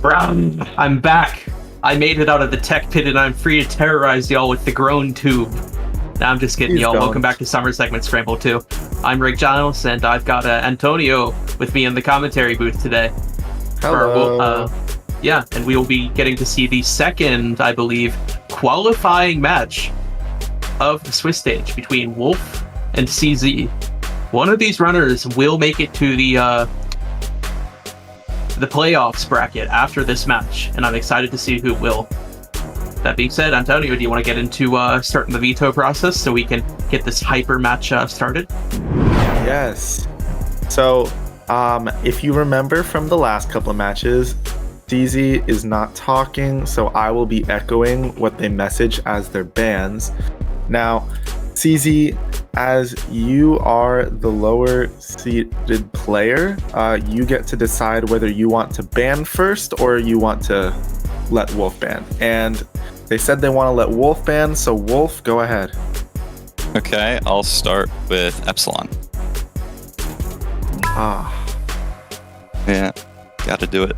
I'm back. I made it out of the tech pit and I'm free to terrorize y'all with the groan tube. Now I'm just kidding, y'all. Welcome back to Summer Segment Scramble 2. I'm Rick Giles, and I've got Antonio with me in the commentary booth today. Hello. Yeah, and we will be getting to see the second, I believe, qualifying match of the Swiss stage between Wolf and CZ. One of these runners will make it to the playoffs bracket after this match, and I'm excited to see who will. That being said, Antonio, do you want to get into starting the veto process so we can get this hyper match started? Yes. So, if you remember from the last couple of matches, DZ is not talking, so I will be echoing what they message as their bans. Now, CZ, as you are the lower seeded player, you get to decide whether you want to ban first or you want to let Wolf ban. And they said they want to let Wolf ban, so Wolf, go ahead. Okay, I'll start with Epsilon. Yeah, gotta do it.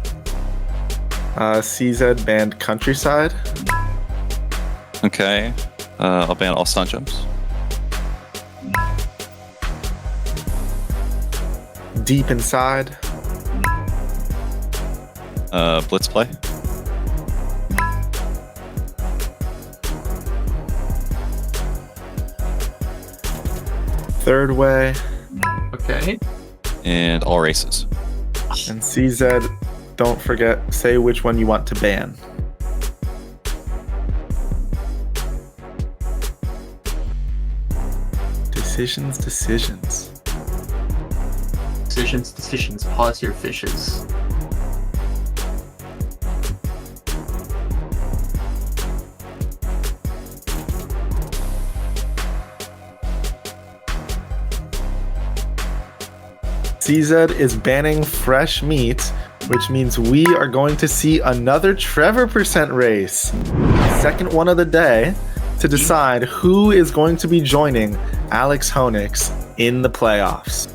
CZ banned Countryside. Okay, I'll ban all stun jumps. Deep Inside. Blitz play. Third Way. Okay. And all races. And CZ, don't forget, say which one you want to ban. Decisions. Decisions. Pause your fishes. CZ is banning fresh meat, which means we are going to see another Trevor percent race. Second one of the day to decide who is going to be joining Alex Honix in the playoffs.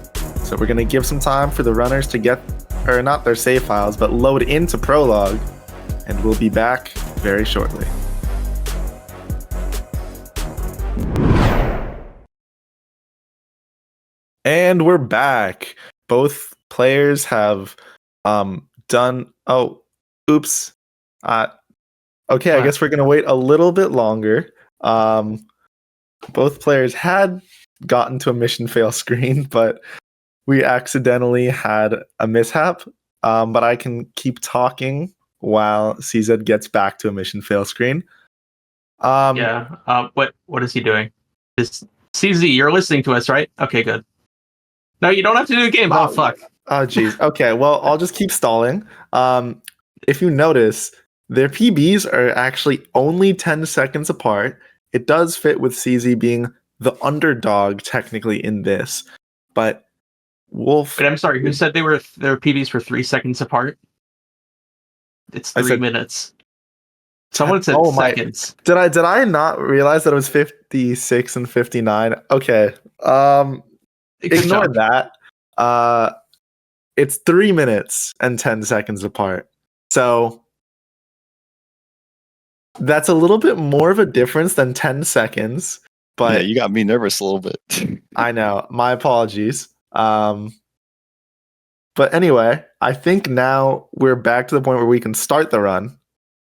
So we're going to give some time for the runners to get, or not their save files, but load into Prologue, and we'll be back very shortly. And we're back. Both players have done... Oh, oops. Okay, I guess we're going to wait a little bit longer. Both players had gotten to a mission fail screen, but we accidentally had a mishap. But I can keep talking while CZ gets back to a mission fail screen. What is he doing? CZ, you're listening to us, right? Okay, good. No, you don't have to do a game. Oh, fuck. Oh, geez. Okay, well, I'll just keep stalling. If you notice, their PBs are actually only 10 seconds apart. It does fit with CZ being the underdog, technically, in this. But Wolf... But I'm sorry, who said their PBs were 3 seconds apart? It's 3 minutes. Someone said seconds. Did I not realize that it was 56 and 59? Okay. Ignore that. It's 3 minutes and 10 seconds apart. So that's a little bit more of a difference than 10 seconds. But yeah, you got me nervous a little bit. I know. My apologies. But anyway, I think now we're back to the point where we can start the run.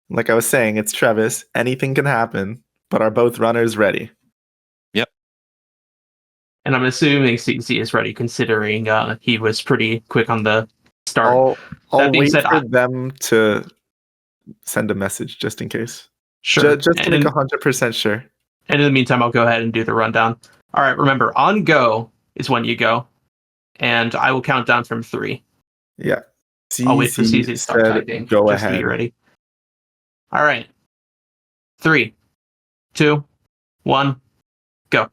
Like I was saying, it's Travis. Anything can happen, but are both runners ready? Yep. And I'm assuming CZ is ready, considering he was pretty quick on the start. I'll wait for them to send a message just in case. Sure. Just to make 100% sure. And in the meantime, I'll go ahead and do the rundown. All right, remember, on go is when you go. And I will count down from 3. Yeah. I'll wait for CZ to start typing. Go just ahead. To be ready. All right. 3, 2, 1, go.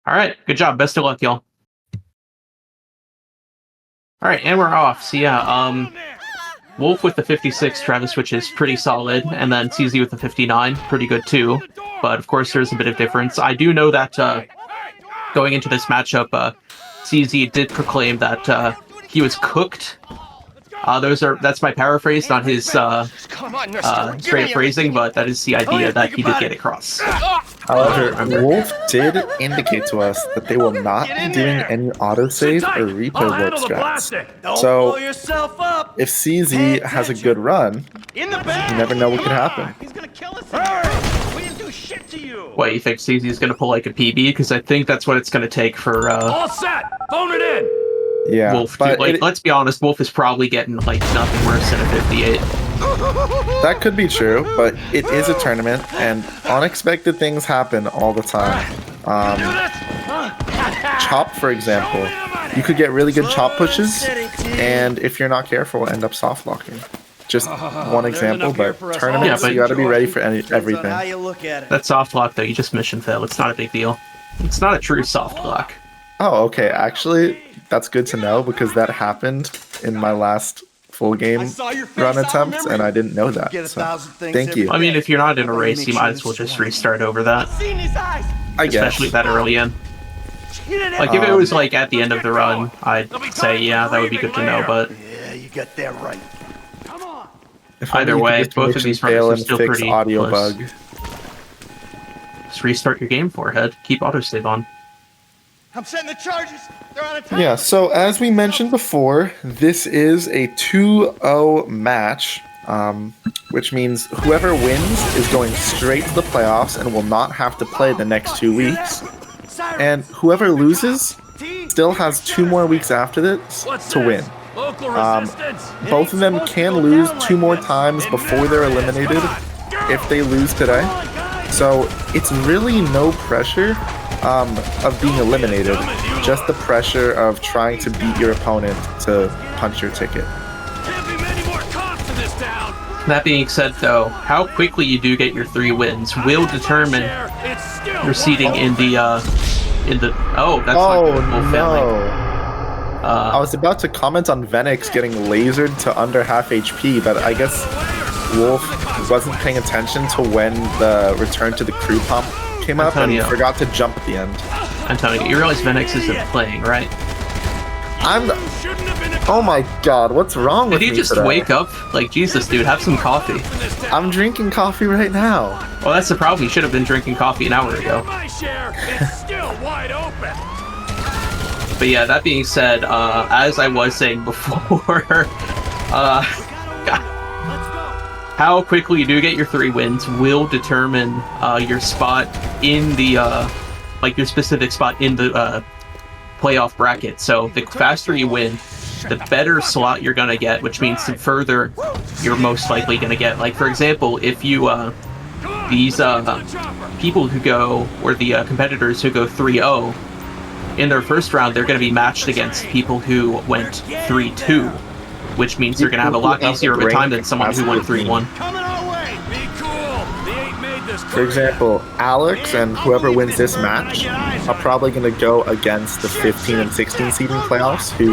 All right. Good job. Best of luck, y'all. All right, and we're off. So yeah, Wolf with the 56, Travis, which is pretty solid, and then CZ with the 59, pretty good too. But of course, there's a bit of difference. I do know that going into this matchup, CZ did proclaim that he was cooked. That's my paraphrase, not his straight phrasing, but that is the idea that he did get across. However, Wolf did indicate to us that they will not be doing any autosave or replay work strats. So, if CZ has a good run, you never know what could happen. He's gonna kill us. We didn't do shit to you. What, you think CZ is going to pull like a PB? Because I think that's what it's going to take for All set. Phone it in. Yeah, Wolf. but Let's be honest, Wolf is probably getting like nothing worse than a 58. that could be true, but it is a tournament, and unexpected things happen all the time. Chop, for example, you could get really good chop pushes, and if you're not careful, end up soft locking. Just one example, but tournaments, you gotta be ready for everything. That soft lock, though, you just mission fail. It's not a big deal. It's not a true soft lock. Oh, okay. Actually, that's good to know because that happened in my last full game run attempt, and I didn't know that. So, thank you. I mean, if you're not in a race, you might as well just restart over that. I guess. Especially that early in. Like, if it was like at the end of the run, I'd say, yeah, that would be good to know, but Yeah, you got that right. If either only you way, could just both of mission these fail runs are and still fix pretty audio close. bug. Just restart your game, Forehead. Keep autosave on. I'm setting the charges. They're on a time. Yeah, so as we mentioned before, this is a 2-0 match, which means whoever wins is going straight to the playoffs and will not have to play the next 2 weeks. And whoever loses still has 2 more weeks after this to win. Both of them can lose 2 more times before they're eliminated if they lose today. So it's really no pressure of being eliminated, just the pressure of trying to beat your opponent to punch your ticket. That being said, though, how quickly you do get your 3 wins will determine your seating in the oh, that's not good. Wolf failing. I was about to comment on Venix getting lasered to under half HP, but I guess Wolf wasn't paying attention to when the return to the crew pump came up and Antonio. forgot to jump at the end. Antonio, you realize Venix isn't playing, right? Oh my god, what's wrong with Did me you just today? wake up? Like, Jesus, dude, have some coffee. I'm drinking coffee right now. Well, that's the problem. You should have been drinking coffee an hour ago. But yeah, that being said, as I was saying before, how quickly you do get your 3 wins will determine your spot in the, like your specific spot in the playoff bracket. So the faster you win, the better slot you're gonna get, which means the further you're most likely gonna get. Like, for example, if you, these people who go, or the competitors who go 3-0, in their first round, they're going to be matched against people who went 3-2, which means they're going to have a lot easier of a time than someone who went 3-1. For example, Alex and whoever wins this match are probably going to go against the 15 and 16 seeding playoffs, who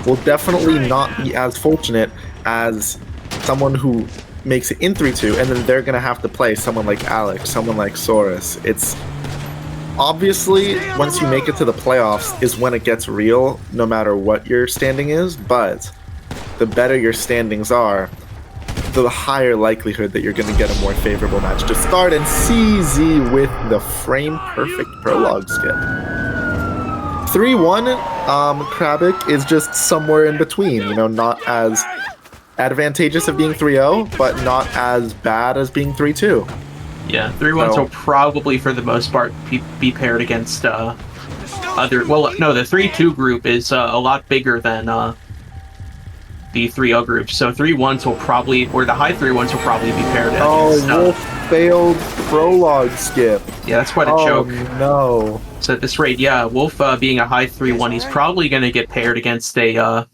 will definitely not be as fortunate as someone who makes it in 3-2, and then they're going to have to play someone like Alex, someone like Saurus. It's obviously, once you make it to the playoffs is when it gets real, no matter what your standing is, but the better your standings are, the higher likelihood that you're going to get a more favorable match to start. And CZ with the frame-perfect prologue skip. 3-1, Krabik is just somewhere in between, you know, not as advantageous of being 3-0, but not as bad as being 3-2. Yeah, 3-1s will probably, for the most part, be paired against other... Well, no, the 3-2 group is a lot bigger than the 3-0 group. So 3-1s will probably, or the high 3-1s will probably be paired against... Wolf failed prologue skip. Yeah, that's quite a joke. No. So at this rate, yeah, Wolf being a high 3-1, he's probably going to get paired against a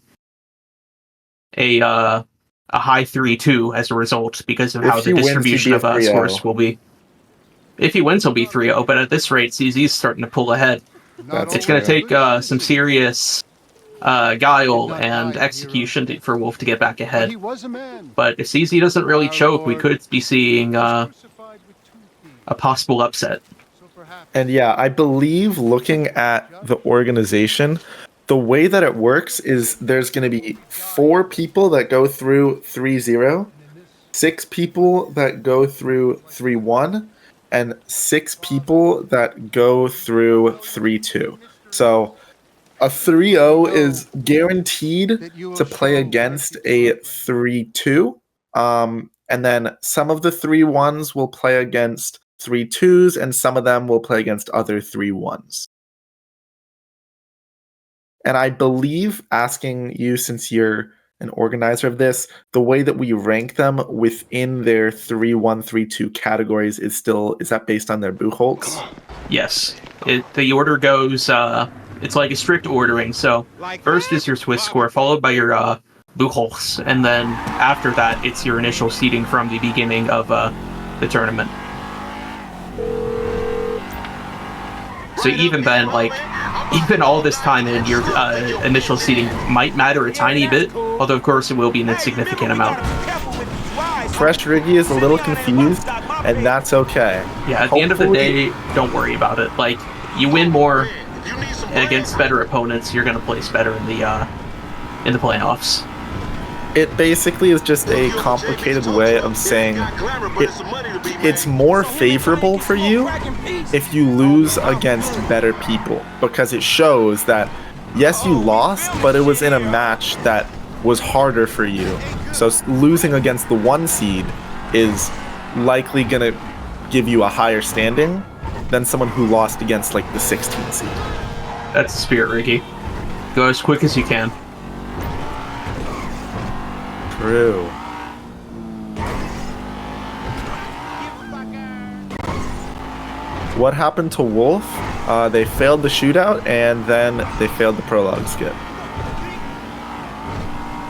high 3-2 as a result, because of how the distribution of scores will be. If he wins, he'll be 3-0, but at this rate, CZ's starting to pull ahead. It's going to take some serious guile and execution for Wolf to get back ahead. But if CZ doesn't really choke, we could be seeing a possible upset. And yeah, I believe looking at the organization, The way that it works is there's going to be 4 people that go through 3-0, 6 people that go through 3-1, and 6 people that go through 3-2. So a 3-0 is guaranteed to play against a 3-2. And then some of the 3-1s will play against 3-2s, and some of them will play against other 3-1s. And I believe, asking you, since you're an organizer of this, the way that we rank them within their 3-1, 3-2 categories is that based on their Buchholz? Yes. The order goes, it's like a strict ordering. So first is your Swiss score, followed by your Buchholz, and then after that, it's your initial seeding from the beginning of the tournament. So even then, even all this time in, your initial seeding might matter a tiny bit, although of course it will be an insignificant amount. Fresh Riggy is a little confused, and that's okay. Yeah, at the end of the day, don't worry about it. You win more against better opponents, you're going to place better in the playoffs. It basically is just a complicated way of saying it's more favorable for you if you lose against better people, because it shows that, yes, you lost, but it was in a match that was harder for you. So losing against the 1 seed is likely going to give you a higher standing than someone who lost against the 16 seed. That's the spirit, Ricky. Go as quick as you can. True. What happened to Wolf? They failed the shootout, and then they failed the prologue skip.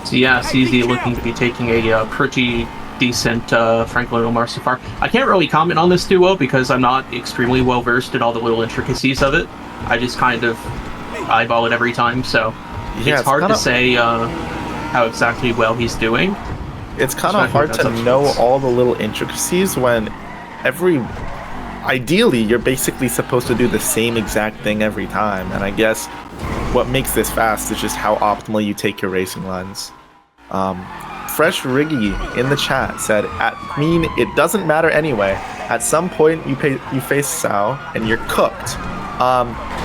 So yeah, CZ looking to be taking a pretty decent Franklin Omar so far. I can't really comment on this duo because I'm not extremely well versed in all the little intricacies of it. I just kind of eyeball it every time, so yeah, it's hard to say how exactly well he's doing. It's kind of hard to know all the little intricacies when ideally you're basically supposed to do the same exact thing every time, and I guess what makes this fast is just how optimally you take your racing lines. Fresh Riggy in the chat said, it doesn't matter anyway. At some point you face Sao and you're cooked.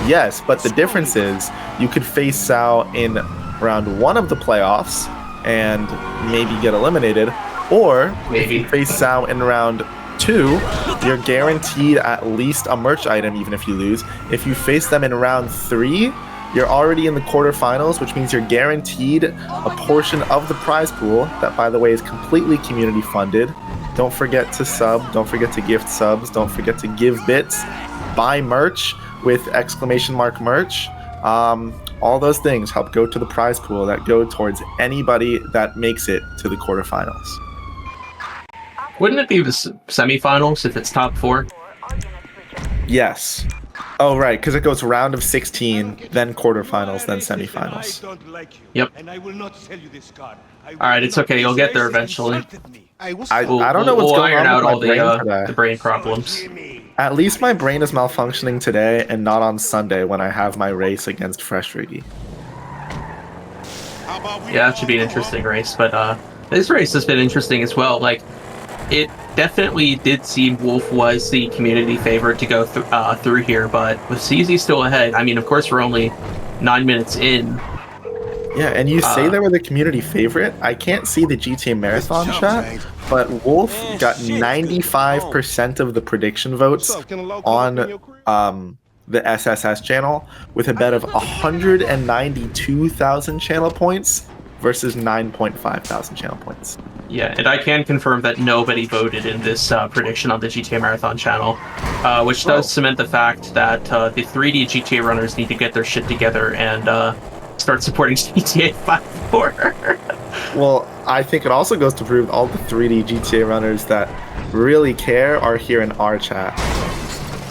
Yes, but the difference is you could face Sao in round 1 of the playoffs and maybe get eliminated, or if you face Sao in round 2, you're guaranteed at least a merch item even if you lose. If you face them in round 3, you're already in the quarterfinals, which means you're guaranteed a portion of the prize pool that, by the way, is completely community funded. Don't forget to sub, don't forget to gift subs, don't forget to give bits, buy merch with !merch. All those things help go to the prize pool that go towards anybody that makes it to the quarterfinals. Wouldn't it be the semifinals if it's top 4? Yes. Oh, right, because it goes round of 16, then quarterfinals, then semifinals. Yep. Alright, it's okay, you'll get there eventually. I don't know what's going on out all today. the brain problems. At least my brain is malfunctioning today and not on Sunday when I have my race against Fresh Riggy. Yeah, it should be an interesting race, but this race has been interesting as well. It definitely did seem Wolf was the community favorite to go through here, but with CZ still ahead, I mean, of course, we're only 9 minutes in. Yeah, and you say they were the community favorite. I can't see the GTA Marathon chat, but Wolf got 95% of the prediction votes on the SSS channel with a bet of 192,000 channel points versus 9.5 thousand channel points. Yeah, and I can confirm that nobody voted in this prediction on the GTA Marathon channel, which does cement the fact that the 3D GTA runners need to get their shit together and start supporting GTA 5.4. Well, I think it also goes to prove all the 3D GTA runners that really care are here in our chat.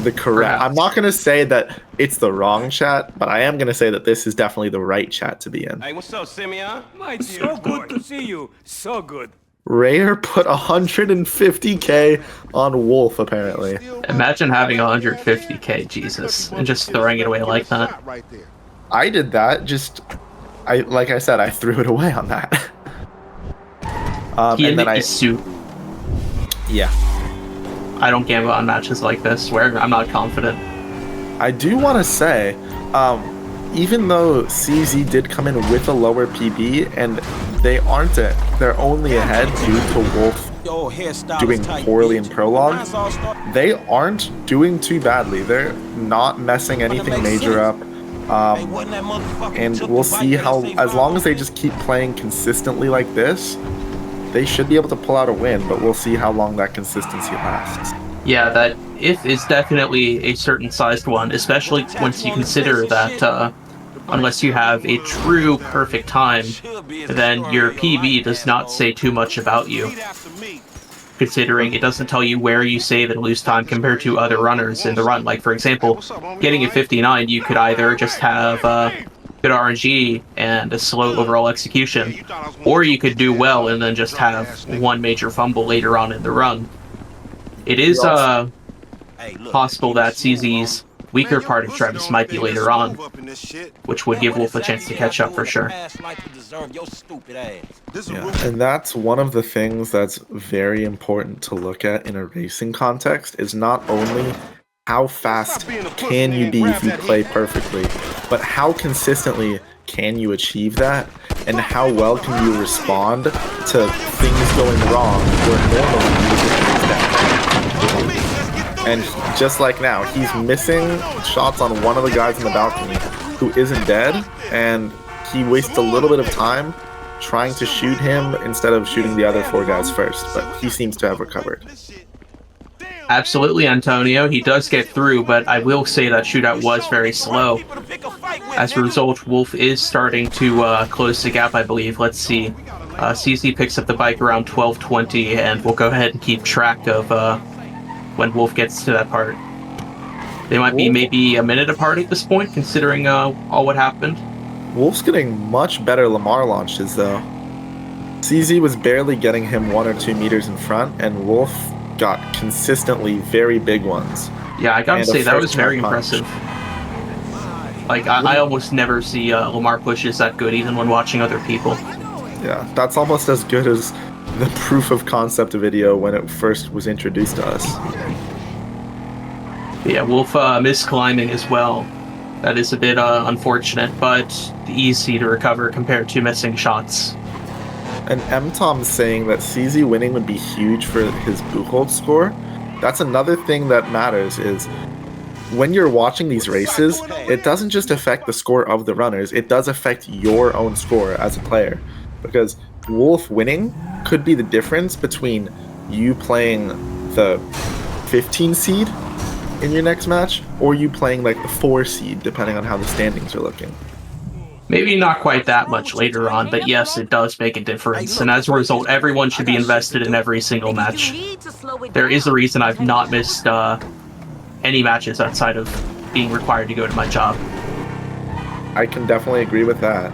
The correct. Perhaps. I'm not going to say that it's the wrong chat, but I am going to say that this is definitely the right chat to be in. Hey, what's up, Simeon? So good to see you. So good. Rayer put 150k on Wolf, apparently. Imagine having 150k, Jesus, and just throwing it away like that. I did that. Like I said, I threw it away on that. He and then suit. Yeah. I don't gamble on matches like this where I'm not confident. I do want to say, even though CZ did come in with a lower PB, and they're only ahead due to Wolf doing poorly in prologue, they aren't doing too badly. They're not messing anything major up. And we'll see how, as long as they just keep playing consistently like this, they should be able to pull out a win, but we'll see how long that consistency lasts. Yeah, that if is definitely a certain sized one, especially once you consider that unless you have a true perfect time, then your PB does not say too much about you, considering it doesn't tell you where you save and lose time compared to other runners in the run. Like, for example, getting a 59, you could either just have good RNG and a slow overall execution, or you could do well and then just have one major fumble later on in the run. It is possible that CZ's weaker part of Travis might be later on, which would give Wolf a chance to catch up for sure. Yeah, and that's one of the things that's very important to look at in a racing context, is not only how fast can you be if you play perfectly, but how consistently can you achieve that, and how well can you respond to things going wrong where normally you would just lose that. And just like now, he's missing shots on one of the guys in the balcony who isn't dead, and he wastes a little bit of time trying to shoot him instead of shooting the other 4 guys first, but he seems to have recovered. Absolutely, Antonio. He does get through, but I will say that shootout was very slow. As a result, Wolf is starting to close the gap, I believe. Let's see. CZ picks up the bike around 12:20, and we'll go ahead and keep track of when Wolf gets to that part. They might be maybe a minute apart at this point, considering all what happened. Wolf's getting much better Lamar launches, though. CZ was barely getting him 1 or 2 meters in front, and Wolf got consistently very big ones. Yeah, I gotta say, that was very impressive. Like, I almost never see Lamar pushes that good, even when watching other people. Yeah, that's almost as good as the proof of concept video when it first was introduced to us. Yeah, Wolf missed climbing as well. That is a bit unfortunate, but easy to recover compared to missing shots. And M-Tom's saying that CZ winning would be huge for his Buchholz score. That's another thing that matters, is when you're watching these races, it doesn't just affect the score of the runners, it does affect your own score as a player. Because Wolf winning could be the difference between you playing the 15 seed in your next match, or you playing like the 4 seed, depending on how the standings are looking. Maybe not quite that much later on, but yes, it does make a difference, and as a result, everyone should be invested in every single match. There is a reason I've not missed any matches outside of being required to go to my job. I can definitely agree with that.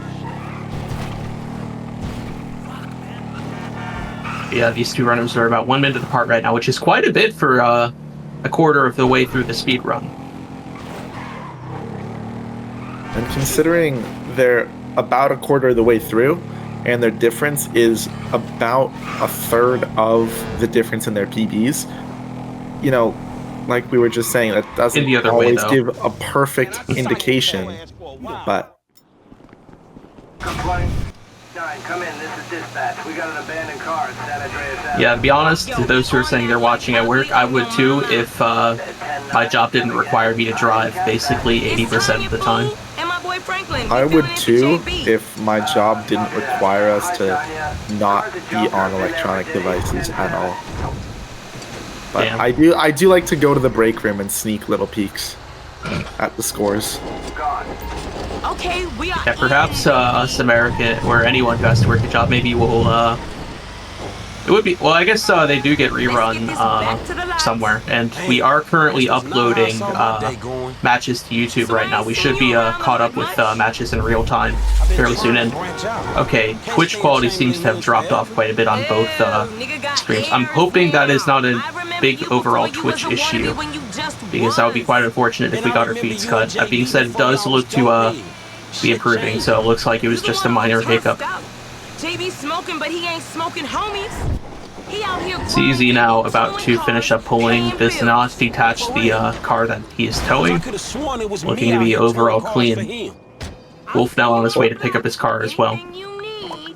Yeah, these two runners are about 1 minute apart right now, which is quite a bit for a quarter of the way through the speed run. And considering they're about a quarter of the way through, and their difference is about a third of the difference in their PBs, you know, like we were just saying, that doesn't always give a perfect indication, but... Come in, this is dispatch. We got an abandoned car at San Andreas. Yeah, to be honest, to those who are saying they're watching at work, I would too if my job didn't require me to drive basically 80% of the time. I would too if my job didn't require us to not be on electronic devices at all. But Damn. I do like to go to the break room and sneak little peeks at the scores. Okay, we are. Yeah, perhaps us American or anyone who has to work a job maybe will it would be, well, I guess they do get rerun somewhere, and we are currently uploading matches to YouTube right now. We should be caught up with matches in real time fairly soon. And okay, Twitch quality seems to have dropped off quite a bit on both streams. I'm hoping that is not a big overall Twitch issue, because that would be quite unfortunate if we got our feeds cut. That being said, it does look to be improving, so it looks like it was just a minor hiccup. JB smoking, but he ain't smoking homies. He out here CZ now about to finish up pulling, does not detach the car that he is towing, looking to be overall clean. Wolf now on his way to pick up his car as well.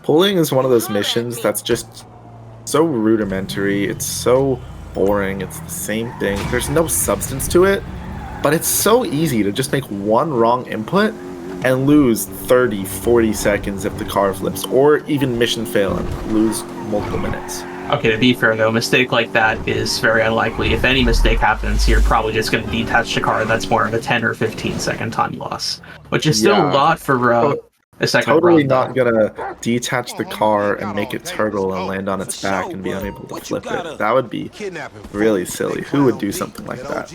Pulling is one of those missions that's just so rudimentary, it's so boring, it's the same thing, there's no substance to it, but it's so easy to just make one wrong input and lose 30, 40 seconds if the car flips, or even mission fail and lose multiple minutes. Okay, to be fair though, a mistake like that is very unlikely. If any mistake happens, you're probably just going to detach the car. That's more of a 10 or 15 second time loss, which is still a lot for a second totally run, not gonna detach the car and make it turtle and land on its back and be unable to flip it. That would be really silly. Who would do something like that?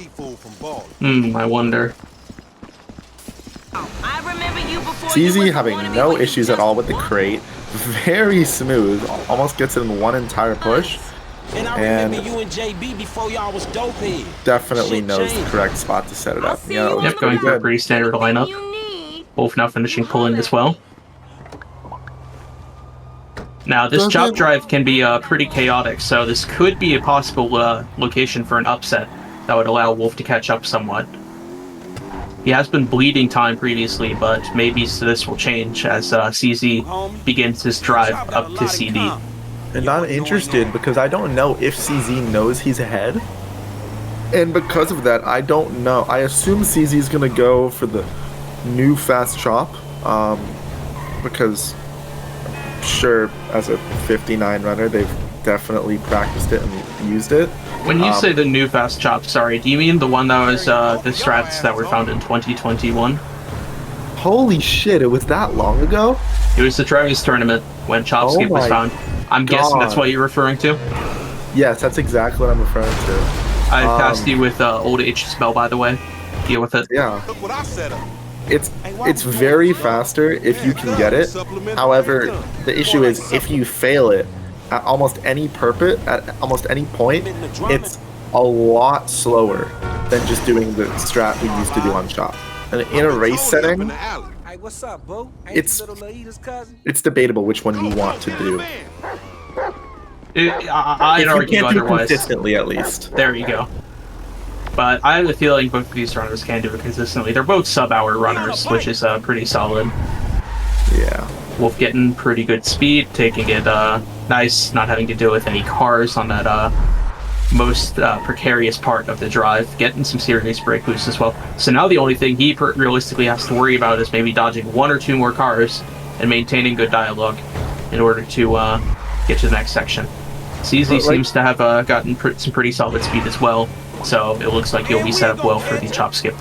I wonder. CZ having no issues at all with the crate, very smooth, almost gets it in one entire push, and definitely knows the correct spot to set it up. Yep, going for a pretty standard lineup. Wolf now finishing pulling as well. Now this chop drive can be pretty chaotic, so this could be a possible location for an upset that would allow Wolf to catch up somewhat. He has been bleeding time previously, but maybe this will change as CZ begins his drive up to CD. And I'm interested because I don't know if CZ knows he's ahead. And because of that, I don't know. I assume CZ is going to go for the new fast chop, because I'm sure as a 59 runner, they've definitely practiced it and used it. When you say the new fast chop, sorry, do you mean the one that was the strats that were found in 2021? Holy shit, it was that long ago? It was the Trevor's tournament when chop skip was found. I'm guessing that's what you're referring to? Yes, that's exactly what I'm referring to. I passed you with old H spell, by the way. Deal with it. Yeah. It's very faster if you can get it. However, the issue is if you fail it at almost any point, it's a lot slower than just doing the strat we used to do on chop. And in a race setting, it's debatable which one you want to do. I'd argue otherwise. Consistently, at least. There you go. But I have a feeling both of these runners can do it consistently. They're both sub-hour runners, which is pretty solid. Yeah. Wolf getting pretty good speed, taking it nice, not having to deal with any cars on that most precarious part of the drive, getting some serious brake boost as well. So now the only thing he realistically has to worry about is maybe dodging one or two more cars and maintaining good dialogue in order to get to the next section. CZ seems to have gotten some pretty solid speed as well, so it looks like he'll be set up well for the chop skip.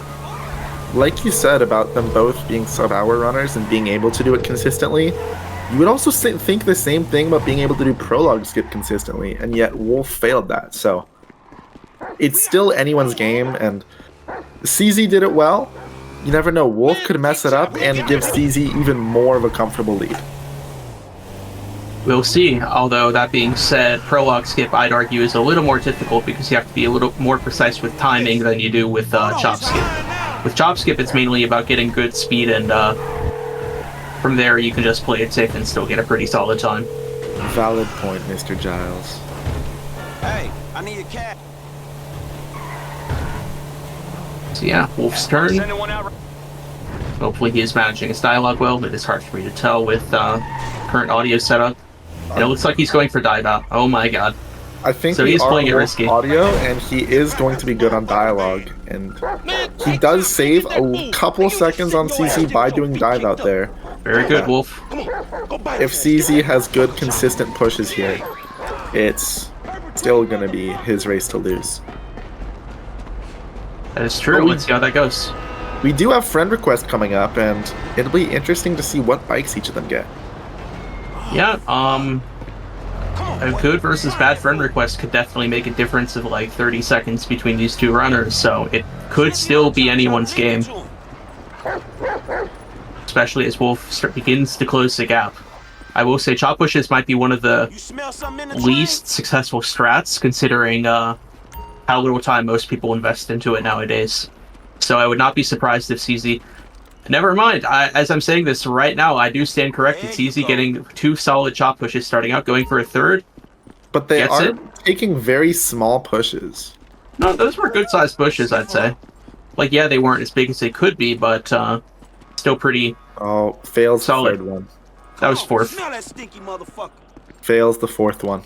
Like you said about them both being sub-hour runners and being able to do it consistently, you would also think the same thing about being able to do prologue skip consistently, and yet Wolf failed that, so it's still anyone's game, and CZ did it well. You never know, Wolf could mess it up and give CZ even more of a comfortable lead. We'll see, although that being said, prologue skip I'd argue is a little more difficult because you have to be a little more precise with timing than you do with chop skip. With chop skip it's mainly about getting good speed, and from there you can just play it safe and still get a pretty solid time. Valid point, Mr. Giles. Hey, I need a cat. So yeah, Wolf's turn. Hopefully he is managing his dialogue well. It is hard for me to tell with current audio setup. And it looks like he's going for dive out. Oh my god. I think so he's playing it risky. Audio, and he is going to be good on dialogue. And he does save a couple seconds on CZ by doing dive out there. Very good, Wolf. If CZ has good, consistent pushes here, it's still going to be his race to lose. That is true. Let's see how that goes. We do have friend request coming up, and it'll be interesting to see what bikes each of them get. Yeah, a good versus bad friend request could definitely make a difference of like 30 seconds between these two runners, so it could still be anyone's game. Especially as Wolf begins to close the gap. I will say chop pushes might be one of the least successful strats, considering how little time most people invest into it nowadays. So I would not be surprised if CZ Never mind. As I'm saying this right now, I do stand correct. It's easy getting 2 solid chop pushes starting out, going for a third. But they Gets are it. taking very small pushes. No, those were good-sized pushes, I'd say. Like, yeah, they weren't as big as they could be, but still pretty Oh, fails solid. the third one. That was fourth. Smell that stinky motherfucker. Fails the fourth one.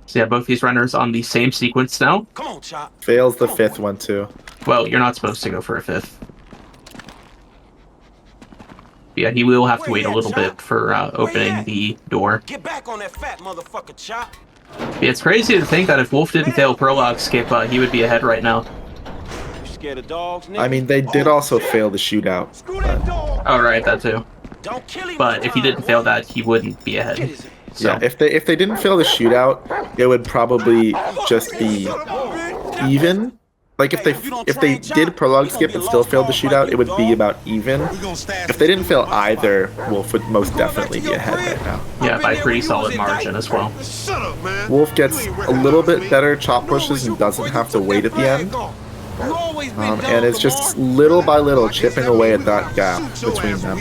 So yeah, both these runners on the same sequence now. Come on, Chop. Fails the fifth one too. Well, you're not supposed to go for a fifth. Yeah, he will have to wait a little bit for opening the door. Get back on that fat motherfucker, Chop. Yeah, it's crazy to think that if Wolf didn't fail prologue skip, he would be ahead right now. You scared of dogs, nigga? I mean, they did also fail the shootout. Screw that dog. Oh, right, that too. Don't kill him. But if he didn't fail that, he wouldn't be ahead. So, Yeah, if they didn't fail the shootout, it would probably just be even. Like if they did prologue skip and still failed the shootout, it would be about even. If they didn't fail either, Wolf would most definitely be ahead right now. yeah, by a pretty solid margin as well. Shut up, man. Wolf gets a little bit better chop pushes and doesn't have to wait at the end. And it's just little by little chipping away at that gap between them.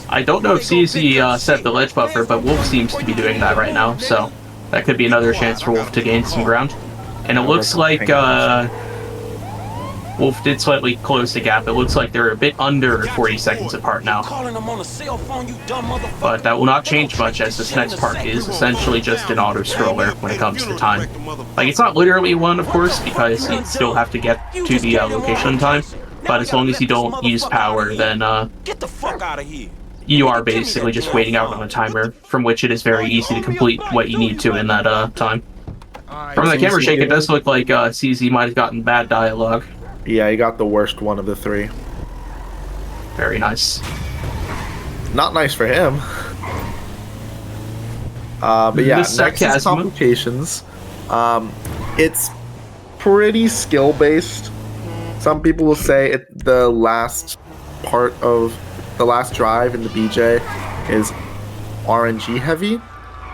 I don't know if CZ set the ledge buffer, but Wolf seems to be doing that right now, so that could be another chance for Wolf to gain some ground. And it looks like Wolf did slightly close the gap. It looks like they're a bit under 40 seconds apart now. But that will not change much, as this next part is essentially just an auto-scroller when it comes to time. Like, it's not literally one, of course, because you still have to get to the location in time. But as long as you don't use power, then Get the fuck out of here. you are basically just waiting out on a timer, from which it is very easy to complete what you need to in that time. From the camera shake, it does look like CZ might have gotten bad dialogue. Yeah, he got the worst one of the three. Very nice. Not nice for him. But yeah, The next is sarcasm. complications. It's pretty skill based. Some people will say the last part of the last drive in the BJ is RNG heavy.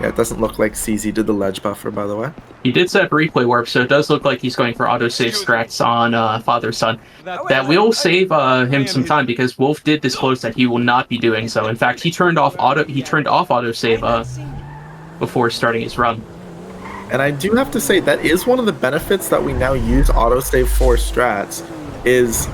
Yeah, it doesn't look like CZ did the ledge buffer, by the way. He did set replay warp, so it does look like he's going for autosave strats on father-son. That will save him some time, because Wolf did disclose that he will not be doing so. In fact, he turned off autosave before starting his run. And I do have to say, that is one of the benefits that we now use autosave for strats, is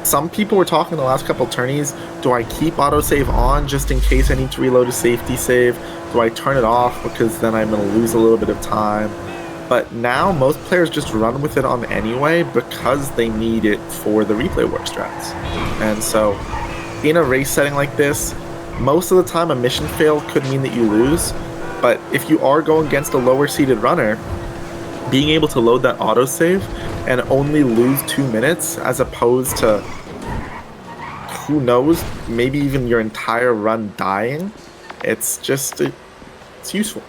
some people were talking the last couple tourneys, do I keep autosave on just in case I need to reload a safety save? Do I turn it off because then I'm going to lose a little bit of time? But now most players just run with it on anyway because they need it for the replay work strats. And so in a race setting like this, most of the time a mission fail could mean that you lose. But if you are going against a lower seeded runner, being able to load that autosave and only lose 2 minutes as opposed to, who knows, maybe even your entire run dying, it's just, it's useful.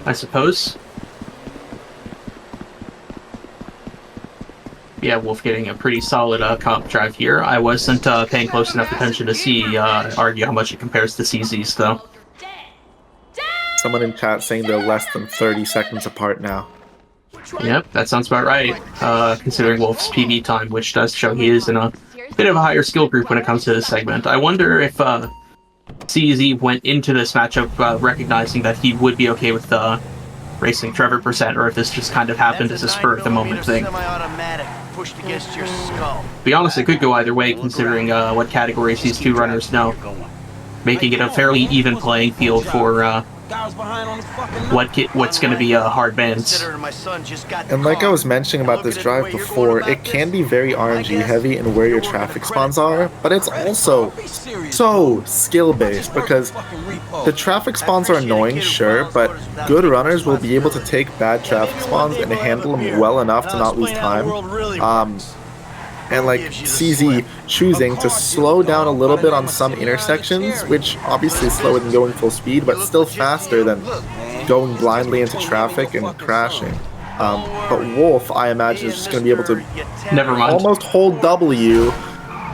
I suppose. Yeah, Wolf getting a pretty solid comp drive here. I wasn't paying close enough attention to argue how much it compares to CZ's, though. Someone in chat saying they're less than 30 seconds apart now. Yep, that sounds about right, considering Wolf's PB time, which does show he is in a bit of a higher skill group when it comes to this segment. I wonder if CZ went into this matchup recognizing that he would be okay with racing Trevor %, or if this just kind of happened as a spur-of-the-moment thing. Pushed against your skull. To be honest, it could go either way, considering what categories these two runners know, making it a fairly even playing field for what's going to be hard bands. And like I was mentioning about this drive before, it can be very RNG heavy in where your traffic spawns are, but it's also so skill based because the traffic spawns are annoying, sure, but good runners will be able to take bad traffic spawns and handle them well enough to not lose time. And like CZ choosing to slow down a little bit on some intersections, which obviously is slower than going full speed, but still faster than going blindly into traffic and crashing. But Wolf, I imagine, is just going to be able to Never mind. almost hold W,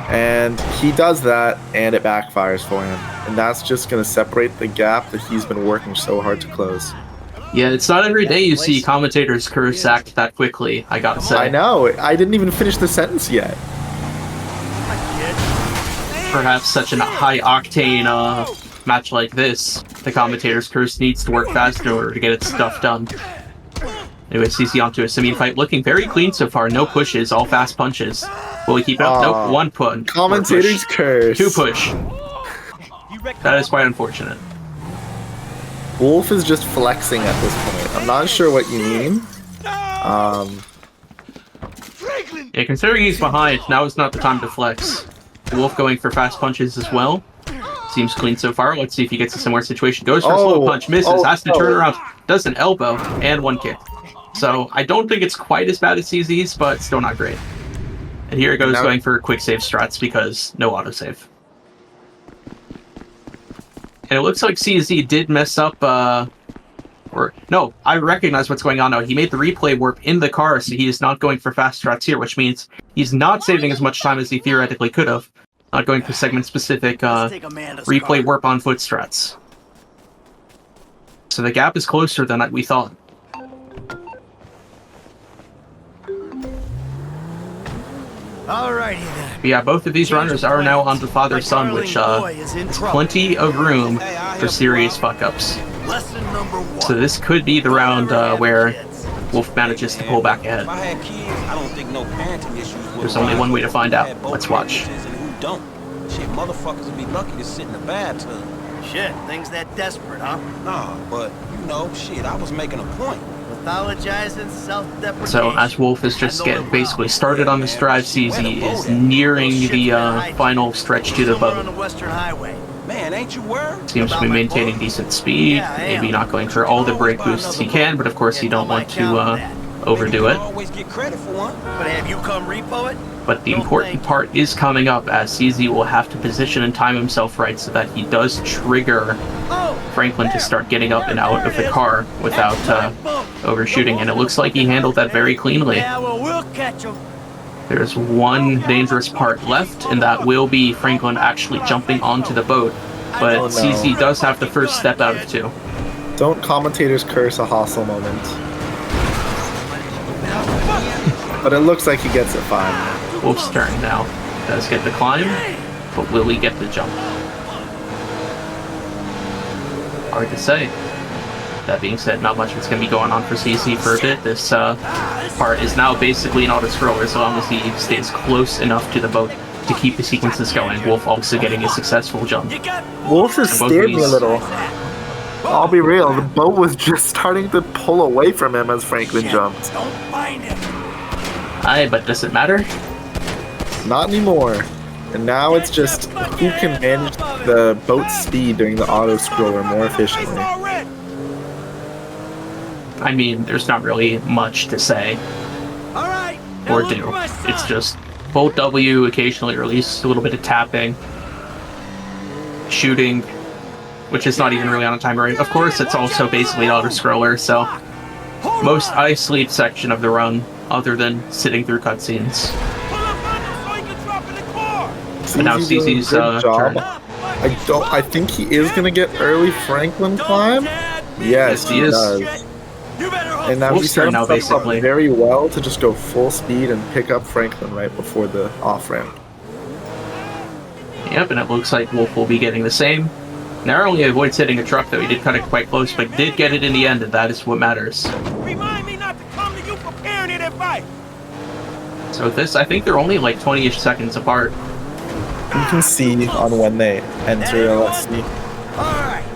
and he does that, and it backfires for him. And that's just going to separate the gap that he's been working so hard to close. Yeah, it's not every day you see commentators curse act that quickly, I gotta say. I know. I didn't even finish the sentence yet. Perhaps such a high-octane match like this, the commentator's curse needs to work fast in order to get its stuff done. Anyway, CC onto a semi fight, looking very clean so far. No pushes, all fast punches. Will he keep it up? Nope, one punch. Commentator's curse. Two push. That is quite unfortunate. Wolf is just flexing at this point. I'm not sure what you mean. Yeah, considering he's behind, now is not the time to flex. Wolf going for fast punches as well. Seems clean so far. Let's see if he gets a similar situation. Goes for a slow punch, misses, has to turn around, does an elbow, and one kick. So I don't think it's quite as bad as CZ's, but still not great. And here it goes, going for quick save strats because no autosave. And it looks like CZ did mess up, no, I recognize what's going on now. He made the replay warp in the car, so he is not going for fast strats here, which means he's not saving as much time as he theoretically could have. Not going for segment-specific replay warp on foot strats. So the gap is closer than we thought. Alrighty then. But yeah, both of these runners are now on the father-son, which is plenty of room for serious fuck-ups. Lesson number 1. So this could be the round where Wolf manages to pull back ahead. If I had kids, I don't think no parenting issues would There's only one way to find out. Let's watch. Who don't? Shit, motherfuckers would be lucky to sit in the bathtub. Shit, things that desperate, huh? Nah, but you know, shit, I was making a point. Pathologizing, self-deprecation. So as Wolf is just getting basically started on this drive, CZ is nearing the final stretch to the boat. Man, ain't you worried? Seems to be maintaining decent speed, maybe not going for all the brake boosts he can, but of course you don't want to overdo it. Always get credit for one. But have you come repo it? But the important part is coming up, as CZ will have to position and time himself right so that he does trigger Franklin to start getting up and out of the car without overshooting, and it looks like he handled that very cleanly. Yeah, well, we'll catch him. There's one dangerous part left, and that will be Franklin actually jumping onto the boat, but CZ does have the first step out of two. Don't commentators curse a hostile moment. But it looks like he gets it fine. Wolf's turn now. Does get the climb, but will he get the jump? Hard to say. That being said, not much is going to be going on for CC for a bit. This part is now basically an auto-scroller as long as he stays close enough to the boat to keep the sequences going. Wolf also getting a successful jump. Wolf has scared me a little. I'll be real, the boat was just starting to pull away from him as Franklin jumped. Don't find him. Aye, but does it matter? Not anymore. And now it's just who can manage the boat's speed during the auto-scroller more efficiently. I mean, there's not really much to say or do. It's just bolt W, occasionally release a little bit of tapping, shooting, which is not even really on a timer. Of course, it's also basically an auto-scroller, so most I sleep section of the run, other than sitting through cutscenes. But now CC's turn. I think he is gonna get early Franklin climb. Yes, he does. And now he set himself up very well to just go full speed and pick up Franklin right before the off-ramp. Yep, and it looks like Wolf will be getting the same. Narrowly avoids hitting a truck, though. He did cut it quite close, but did get it in the end, and that is what matters. Remind me not to come to you preparing it and fight. So this, I think they're only like 20-ish seconds apart. You can see on when they enter LSD.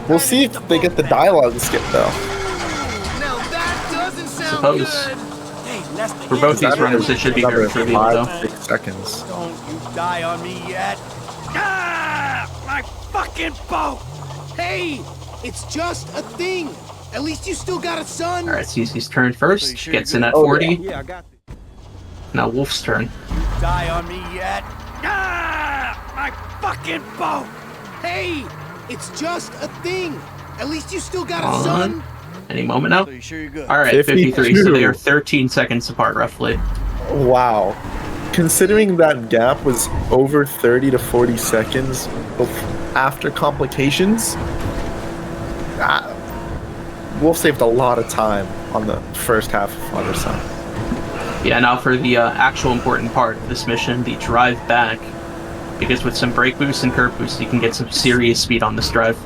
We'll see if they get the dialogue skip, though. Suppose. For both these runners, it should be very trivial, though. 6 seconds. Don't you die on me yet. Ah! My fucking boat! Hey! It's just a thing! At least you still got a son! Alright, CC's turn first. Gets in at 40. Yeah, I got this. Now Wolf's turn. Die on me yet. Ah! My fucking boat! Hey! It's just a thing! At least you still got a son! Any moment now? So you sure you're good? Alright, 53. So they are 13 seconds apart, roughly. Wow. Considering that gap was over 30 to 40 seconds after complications, Wolf saved a lot of time on the first half of Father Son. Yeah, now for the actual important part of this mission, the drive back. Because with some brake boost and curb boost, you can get some serious speed on this drive.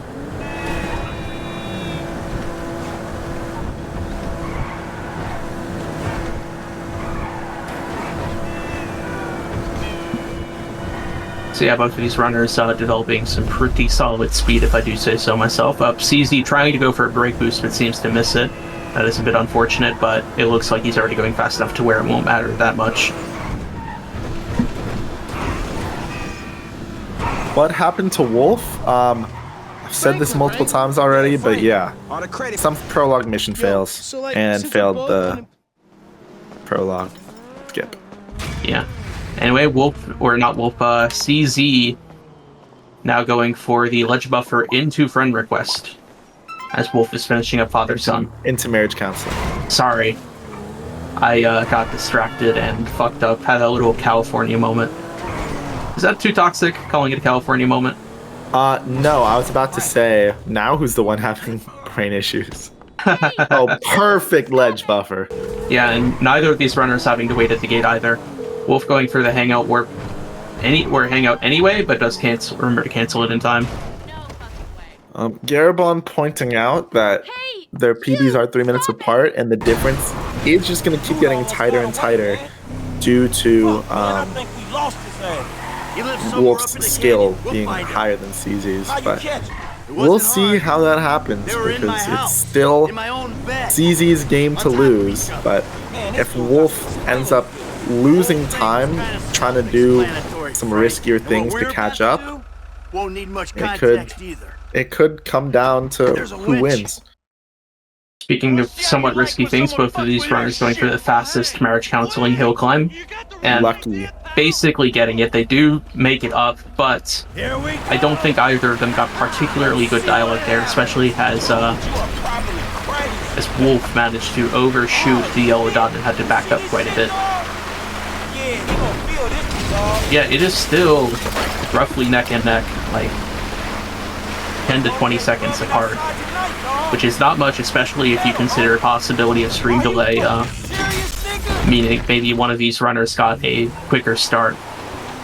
So yeah, both of these runners developing some pretty solid speed, if I do say so myself. CZ trying to go for a brake boost, but seems to miss it. That is a bit unfortunate, but it looks like he's already going fast enough to where it won't matter that much. What happened to Wolf? I've said this multiple times already, but yeah. Some prologue mission fails, and failed the prologue skip. Yeah. Anyway, CZ now going for the ledge buffer into friend request as Wolf is finishing up Father Son. Into marriage counseling. Sorry. I got distracted and fucked up, had a little California moment. Is that too toxic, calling it a California moment? No, I was about to say, now who's the one having brain issues? Oh, perfect ledge buffer. Yeah, and neither of these runners having to wait at the gate either. Wolf going for the hangout warp hangout anyway, but does remember to cancel it in time. Garabon pointing out that their PBs are 3 minutes apart, and the difference is just going to keep getting tighter and tighter due to Wolf's skill being higher than CZ's. But we'll see how that happens, because it's still CZ's game to lose. But if Wolf ends up losing time trying to do some riskier things to catch up, it could come down to who wins. Speaking of somewhat risky things, both of these runners going for the fastest marriage counseling hill climb, and lucky, basically getting it. They do make it up, but I don't think either of them got particularly good dialogue there, especially as Wolf managed to overshoot the yellow dot and had to back up quite a bit. Yeah, it is still roughly neck and neck, like 10 to 20 seconds apart, which is not much, especially if you consider a possibility of stream delay, meaning maybe one of these runners got a quicker start.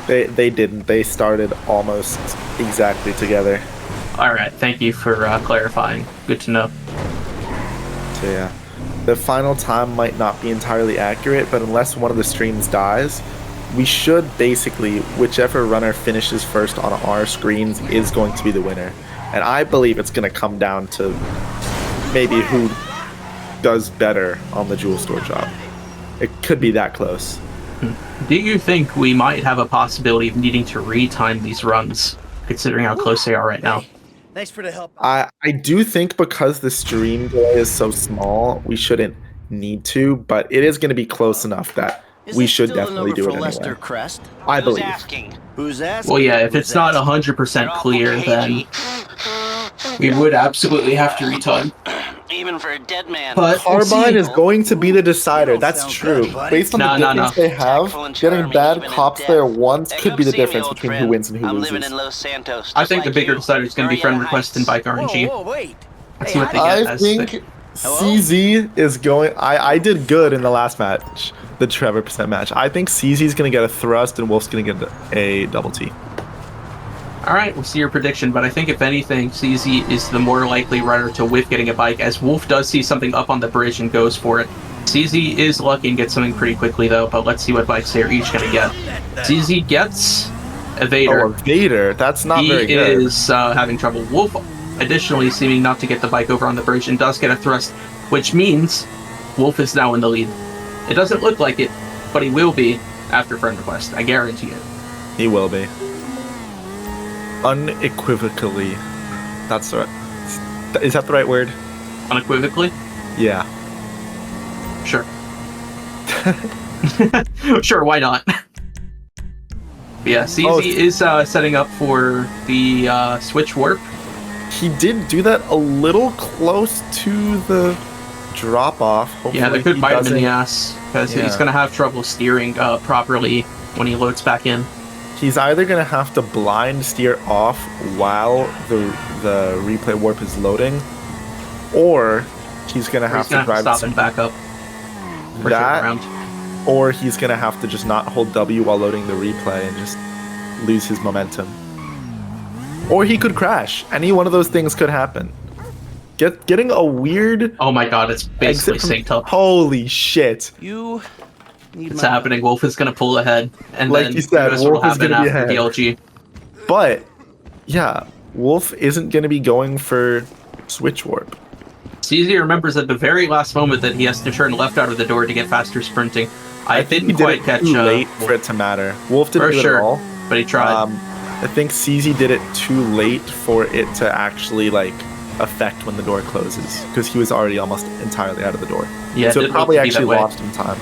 They didn't. They started almost exactly together. Alright, thank you for clarifying. Good to know. So yeah, the final time might not be entirely accurate, but unless one of the streams dies, we should basically, whichever runner finishes first on our screens is going to be the winner. And I believe it's going to come down to maybe who does better on the jewel store job. It could be that close. Do you think we might have a possibility of needing to retime these runs, considering how close they are right now? Thanks for the help. I do think because the stream delay is so small, we shouldn't need to, but it is going to be close enough that we should definitely do it anyway. I believe. Who's asking? Well, yeah, if it's not 100% clear, then we would absolutely have to retime. Even for a dead man. But Carbine is going to be the decider. That's true. Based on the difference they have, getting bad cops there once could be the difference between who wins and who loses. I think the bigger decider is going to be friend request and bike RNG. Let's see what they get. I think CZ is going... I did good in the last match, the Trevor % match. I think CZ is going to get a thrust and Wolf's going to get a double T. Alright, we'll see your prediction, but I think if anything, CZ is the more likely runner to whiff getting a bike, as Wolf does see something up on the bridge and goes for it. CZ is lucky and gets something pretty quickly though, but let's see what bikes they're each going to get. CZ gets a Vader. Oh, a Vader? That's not very good. He is having trouble. Wolf, additionally, seeming not to get the bike over on the bridge and does get a thrust, which means Wolf is now in the lead. It doesn't look like it, but he will be after friend request. I guarantee it. He will be. Unequivocally. That's right. Is that the right word? Unequivocally? Yeah. Sure. Sure, why not? Yeah, CZ is setting up for the switch warp. He did do that a little close to the drop-off. Yeah, that could bite him in the ass, because he's going to have trouble steering properly when he loads back in. He's either going to have to blind steer off while the replay warp is loading, or he's gonna have to He's gonna drive stop and back up. Or turn that, around. or he's gonna have to just not hold W while loading the replay and just lose his momentum. Or he could crash. Any one of those things could happen. Getting a weird Oh my god, it's basically exit from- synced up. Holy shit! You need It's my happening. Wolf is gonna pull ahead, and Like then you said, who knows what'll Wolf is happen gonna be after ahead. DLG. But yeah, Wolf isn't gonna be going for switch warp. CZ remembers at the very last moment that he has to turn left out of the door to get faster sprinting. I think didn't he quite did it catch too late Wolf, for it to matter. Wolf didn't for do it sure, at all. but he tried. I think CZ did it too late for it to actually like affect when the door closes because he was already almost entirely out of the door. Yeah, so it it did probably look to be actually that way. lost him time.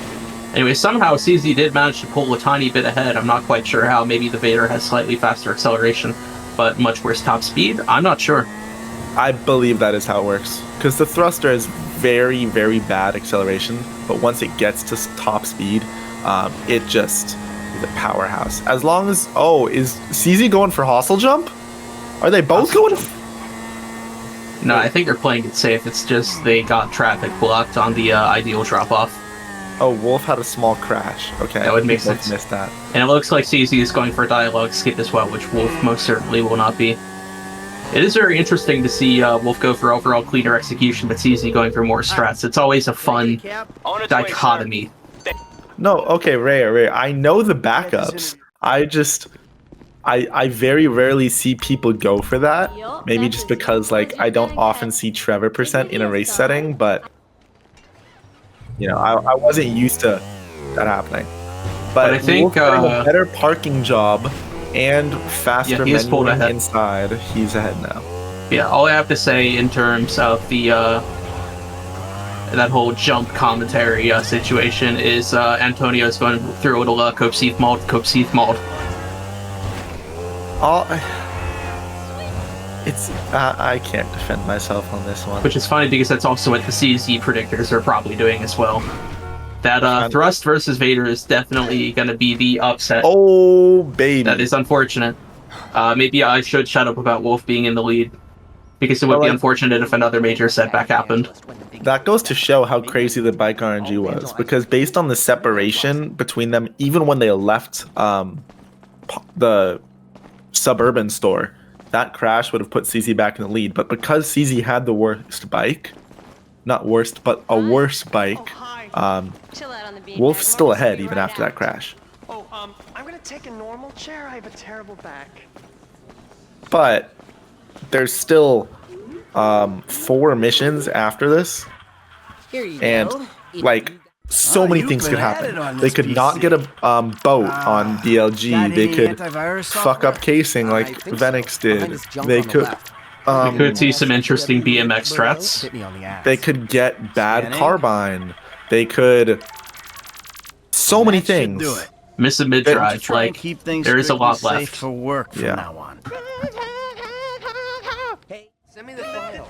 Anyway, somehow CZ did manage to pull a tiny bit ahead. I'm not quite sure how. Maybe the Vader has slightly faster acceleration, but much worse top speed. I'm not sure. I believe that is how it works because the thruster has very, very bad acceleration, but once it gets to top speed, it just is a powerhouse. As long as is CZ going for hostile jump? Are they both going? No, I think they're playing it safe. It's just they got traffic blocked on the ideal drop-off. Oh, Wolf had a small crash. Okay, That would make we both sense. Missed that. And it looks like CZ is going for a dialogue skip as well, which Wolf most certainly will not be. It is very interesting to see Wolf go for overall cleaner execution, but CZ going for more strats. It's always a fun dichotomy. No, okay, Ray. I know the backups. I very rarely see people go for that. Maybe just because like I don't often see Trevor % in a race setting, but you know, I wasn't used to that happening. But I think, Wolf doing a better parking job and faster Yeah, he is pulled menuing ahead. inside. He's ahead now. Yeah, all I have to say in terms of the that whole jump commentary situation is Antonio's going through a little Cope Seath Malt. I can't defend myself on this one. Which is funny because that's also what the CZ predictors are probably doing as well. That Thrust versus Vader is definitely going to be the upset. Oh, baby. That is unfortunate. Maybe I should shut up about Wolf being in the lead, because it would be unfortunate if another major setback happened. That goes to show how crazy the bike RNG was, because based on the separation between them, even when they left the suburban store, that crash would have put CZ back in the lead. But because CZ had the worst bike, not worst, but a worse bike, Wolf's still ahead even after that crash. I'm gonna take a normal chair. I have a terrible back. But there's still 4 missions after this, and like so many things could happen. They could not get a boat on DLG. They could fuck up casing like Venix did. They could We could see some interesting BMX strats. They could get bad carbine. They could so many things. Miss a mid-drive, like, there is a lot left. For work from Yeah. now on. Hey, send me the file.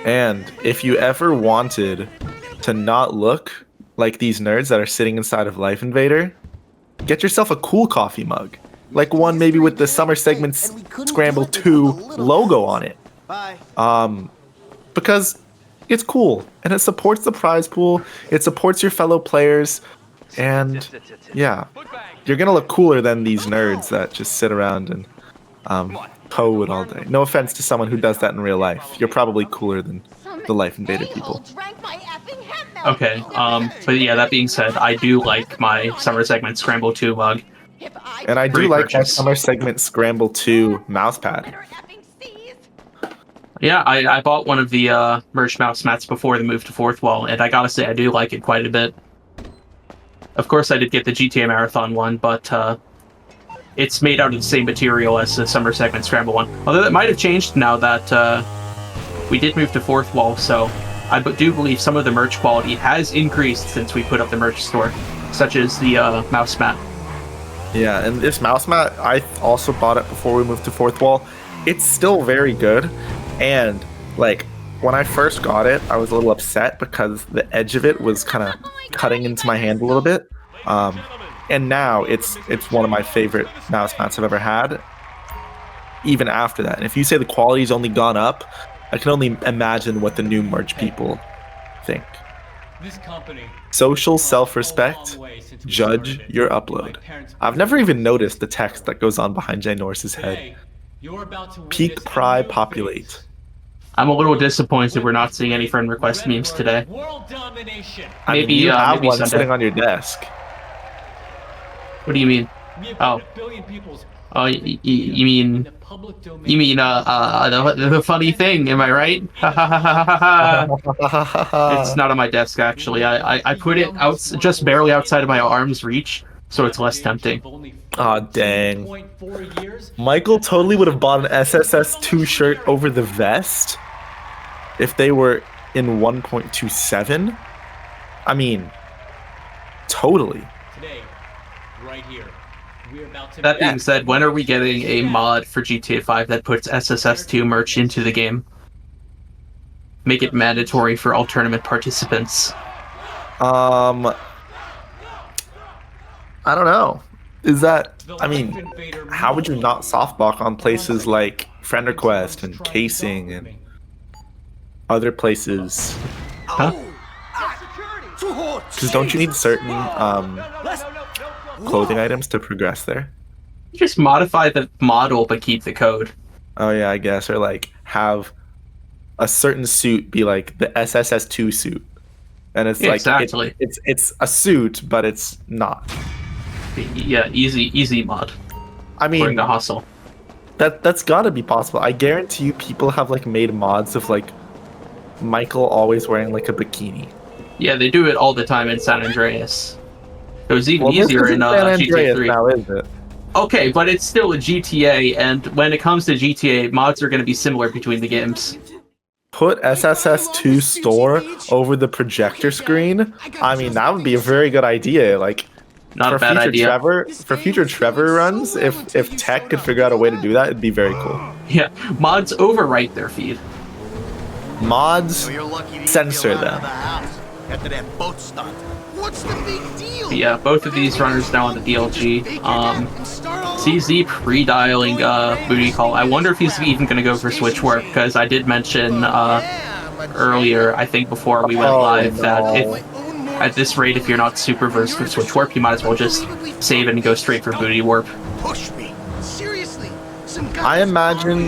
And if you ever wanted to not look like these nerds that are sitting inside of Life Invader, get yourself a cool coffee mug. Like one maybe with the Summer Segments Scramble 2 logo on it. Bye. Because it's cool and it supports the prize pool, it supports your fellow players, and yeah, you're gonna look cooler than these nerds that just sit around and code all day. No offense to someone who does that in real life. You're probably cooler than the Life Invader people. Okay, but yeah, that being said, I do like my Summer Segment Scramble 2 mug. And I do Great like my purchase. Summer Segment Scramble 2 mousepad. Yeah, I bought one of the merch mouse mats before the move to Fourth Wall, and I gotta say, I do like it quite a bit. Of course, I did get the GTA Marathon one, but it's made out of the same material as the Summer Segment Scramble one. Although that might have changed now that we did move to Fourth Wall, so I do believe some of the merch quality has increased since we put up the merch store, such as the mouse mat. Yeah, and this mouse mat, I also bought it before we moved to Fourth Wall. It's still very good, and like when I first got it, I was a little upset because the edge of it was kind of cutting into my hand a little bit. And now it's one of my favorite mouse mats I've ever had. Even after that, and if you say the quality's only gone up, I can only imagine what the new merch people think. This company. Social self-respect. Judge your upload. I've never even noticed the text that goes on behind Jay Norris's head. Peak pride populate. I'm a little disappointed we're not seeing any friend request memes today. I mean, you have one sitting on your desk. What do you mean? Oh. Oh, you mean the funny thing? Am I right? It's not on my desk actually. I put it out just barely outside of my arm's reach, so it's less tempting. Aw, dang. Michael totally would have bought an SSS2 shirt over the vest if they were in 1.27. I mean, totally. Today, right here. That being said, when are we getting a mod for GTA 5 that puts SSS2 merch into the game? Make it mandatory for all tournament participants. I don't know. Is that, I mean, how would you not softlock on places like Friend Request and Casing and other places? Huh? Because don't you need certain clothing items to progress there? Just modify the model but keep the code. Oh yeah, I guess. Or like have a certain suit be like the SSS2 suit. And it's like exactly. It's a suit, but it's not. Yeah, easy mod. I mean, Bring the hustle. That's gotta be possible. I guarantee you people have like made mods of like Michael always wearing like a bikini. Yeah, they do it all the time in San Andreas. It was even Well, easier in GTA 3. Now, is it? Okay, but it's still a GTA, and when it comes to GTA, mods are going to be similar between the games. Put SSS2 store over the projector screen. I mean, that would be a very good idea. Like, Not a bad idea. For future Trevor runs, if tech could figure out a way to do that, it'd be very cool. Yeah, mods overwrite their feed. Mods censor them. After that boat stunt. What's the big deal? But yeah, both of these runners now on the DLG. CZ pre-dialing booty call. I wonder if he's even going to go for switch warp, because I did mention earlier, I think before we went live, that at this rate, if you're not super versed with switch warp, you might as well just save it and go straight for booty warp. Push me. Seriously. I imagine,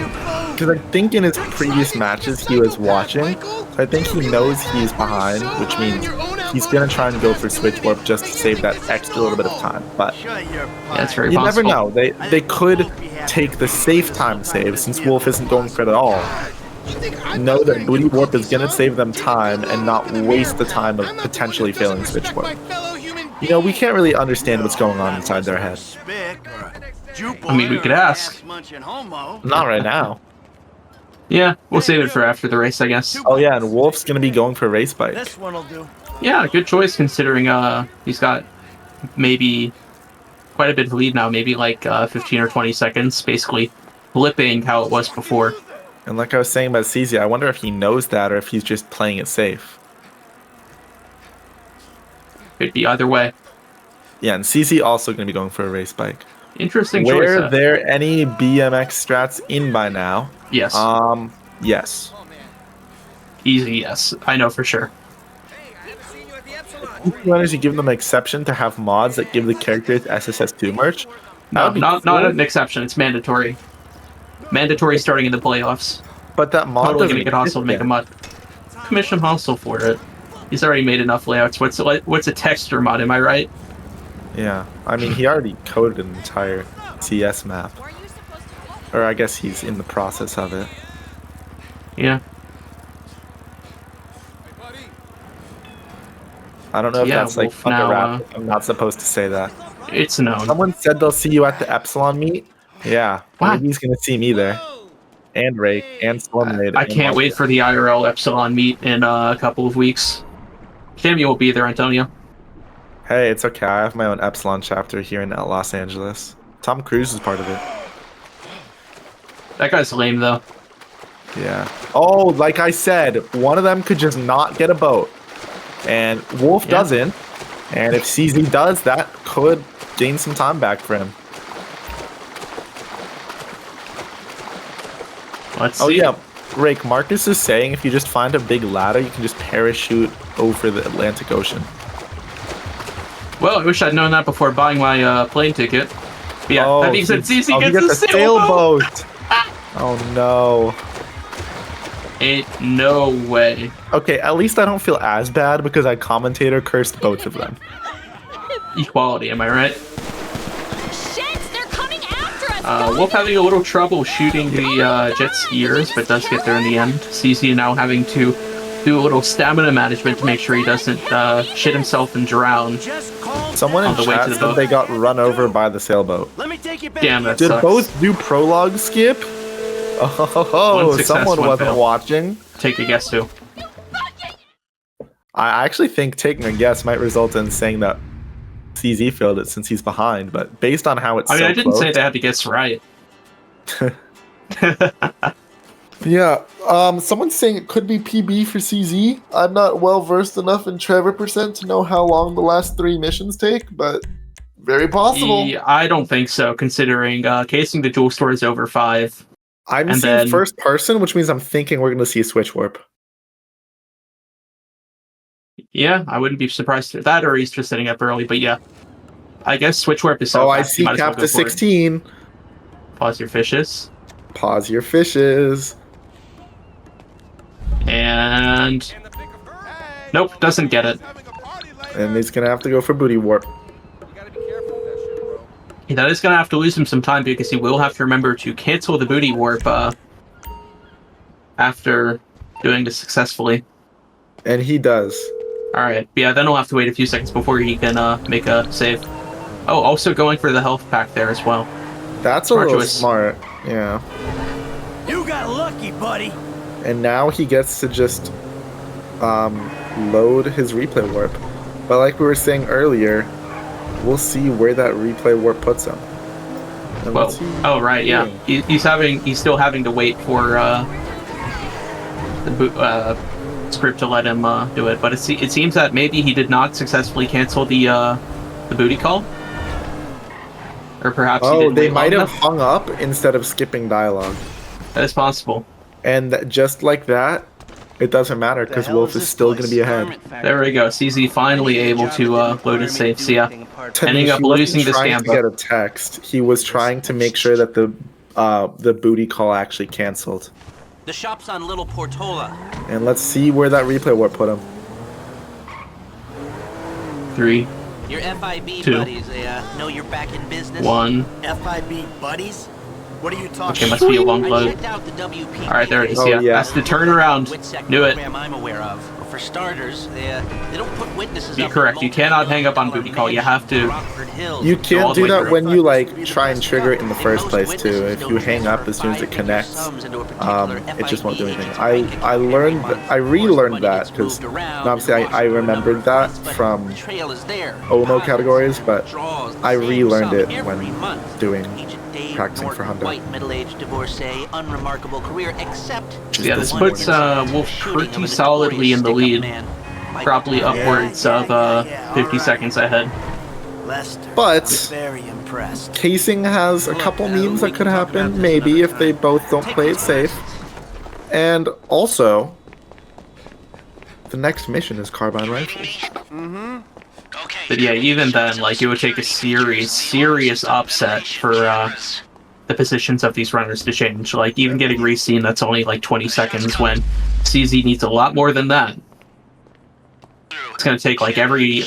because I think in his previous matches he was watching, so I think he knows he's behind, which means he's going to try and go for switch warp just to save that extra little bit of time. But yeah, it's very you possible. never know. They could take the safe time save, since Wolf isn't going for it at all. Know that booty warp is going to save them time and not waste the time of potentially failing switch warp. You know, we can't really understand what's going on inside their head. I mean, we could ask. Not right now. Yeah, we'll save it for after the race, I guess. Oh yeah, and Wolf's going to be going for a race bike. This one'll do. Yeah, good choice considering he's got maybe quite a bit of lead now, maybe like 15 or 20 seconds, basically flipping how it was before. And like I was saying about CZ, I wonder if he knows that or if he's just playing it safe. Could be either way. Yeah, and CZ also going to be going for a race bike. Interesting choice. Were there any BMX strats in by now? Yes. Yes. Easy yes. I know for sure. When is you give them an exception to have mods that give the characters SSS2 merch? No, not an exception. It's mandatory. Mandatory starting in the playoffs. But that mod totally gonna get Hustle to make a mod. Commission Hustle for it. He's already made enough layouts. What's a texture mod? Am I right? Yeah, I mean he already coded an entire CS map. Or I guess he's in the process of it. Yeah. I don't know if that's like Wolf under now, wrap. I'm not supposed to say that. It's known. Someone said they'll see you at the Epsilon meet. Yeah, Wow. maybe he's gonna see me there. And Rake and Storm Raid. I can't wait for the IRL Epsilon meet in a couple of weeks. Jamie will be there, Antonio. Hey, it's okay. I have my own Epsilon chapter here in Los Angeles. Tom Cruise is part of it. That guy's lame, though. Yeah. Oh, like I said, one of them could just not get a boat. And Wolf doesn't. And if CZ does, that could gain some time back for him. Let's see. Oh, yeah. Rake, Marcus is saying if you just find a big ladder, you can just parachute over the Atlantic Ocean. Well, I wish I'd known that before buying my plane ticket. But yeah, that being said, CC he gets the sailboat! Oh no. Ain't no way. Okay, at least I don't feel as bad because I commentator cursed both of them. Equality, am I right? Shit, they're coming after us! Wolf having a little trouble shooting the jet skiers, but does get there in the end. CC now having to do a little stamina management to make sure he doesn't shit himself and drown. Someone in chat said they got run over by the sailboat. Let me take you back. Damn, that Did sucks. both do prologue skip? Oh, someone wasn't fail. watching. Take a guess too. I actually think taking a guess might result in saying that CZ failed it since he's behind, but based on how it's I mean, so I didn't close, say they had to guess right. Yeah, someone's saying it could be PB for CZ. I'm not well versed enough in Trevor percent to know how long the last 3 missions take, but very possible. I don't think so, considering casing the jewel store is over 5. I'm and seeing then- first person, which means I'm thinking we're going to see a switch warp. Yeah, I wouldn't be surprised if that or he's just sitting up early, but yeah. I guess switch warp is so Oh, I fast, see you might as well cap go to for it. 16. Pause your fishes. Pause your fishes. And... Nope, doesn't get it. And he's going to have to go for booty warp. That is going to have to lose him some time because he will have to remember to cancel the booty warp after doing this successfully. And he does. Alright, yeah, then he'll have to wait a few seconds before he can make a save. Oh, also going for the health pack there as well. That's Smart a little choice. smart. Yeah. You got lucky, buddy. And now he gets to just load his replay warp. But like we were saying earlier, we'll see where that replay warp puts him. And Well, what's he oh right, yeah. doing? He's still having to wait for the script to let him do it. But it seems that maybe he did not successfully cancel the booty call, or perhaps he didn't they wait might long have enough. hung up instead of skipping dialogue. That is possible. And just like that, it doesn't matter because Wolf is still going to be ahead. There we go. CZ finally able to load his save. So yeah, He ending up wasn't losing this trying to gamba. get a text. He was trying to make sure that the booty call actually canceled. The shop's on Little Portola. And let's see where that replay warp put him. 3, Your FIB 2, buddies, they know you're back in business. 1. FIB buddies? What are you talking Okay, must be a long I load. checked out the WP. Alright, there it is. Oh, Yeah, yeah. that's the turnaround. Knew it. Program I'm aware of. Well, for starters, they don't put witnesses You're up correct. You cannot hang up on booty call. You have to. You all can't the do way that through. when you like try and trigger it in the first place too. If you hang up as soon as it connects, it just won't do anything. I relearned that because obviously I remembered that from OMO categories, but I relearned it when doing practicing for Honda. White middle-aged divorcee, unremarkable career, except Yeah, this puts Wolf pretty solidly in the lead. Probably upwards of 50 seconds ahead. But very impressed. casing has a couple memes that could happen, maybe if they both don't play it safe. And also, the next mission is carbine rifles. But yeah, even then, like, it would take a serious upset for the positions of these runners to change. Like, even getting reseen, that's only like 20 seconds when CZ needs a lot more than that. It's going to take like every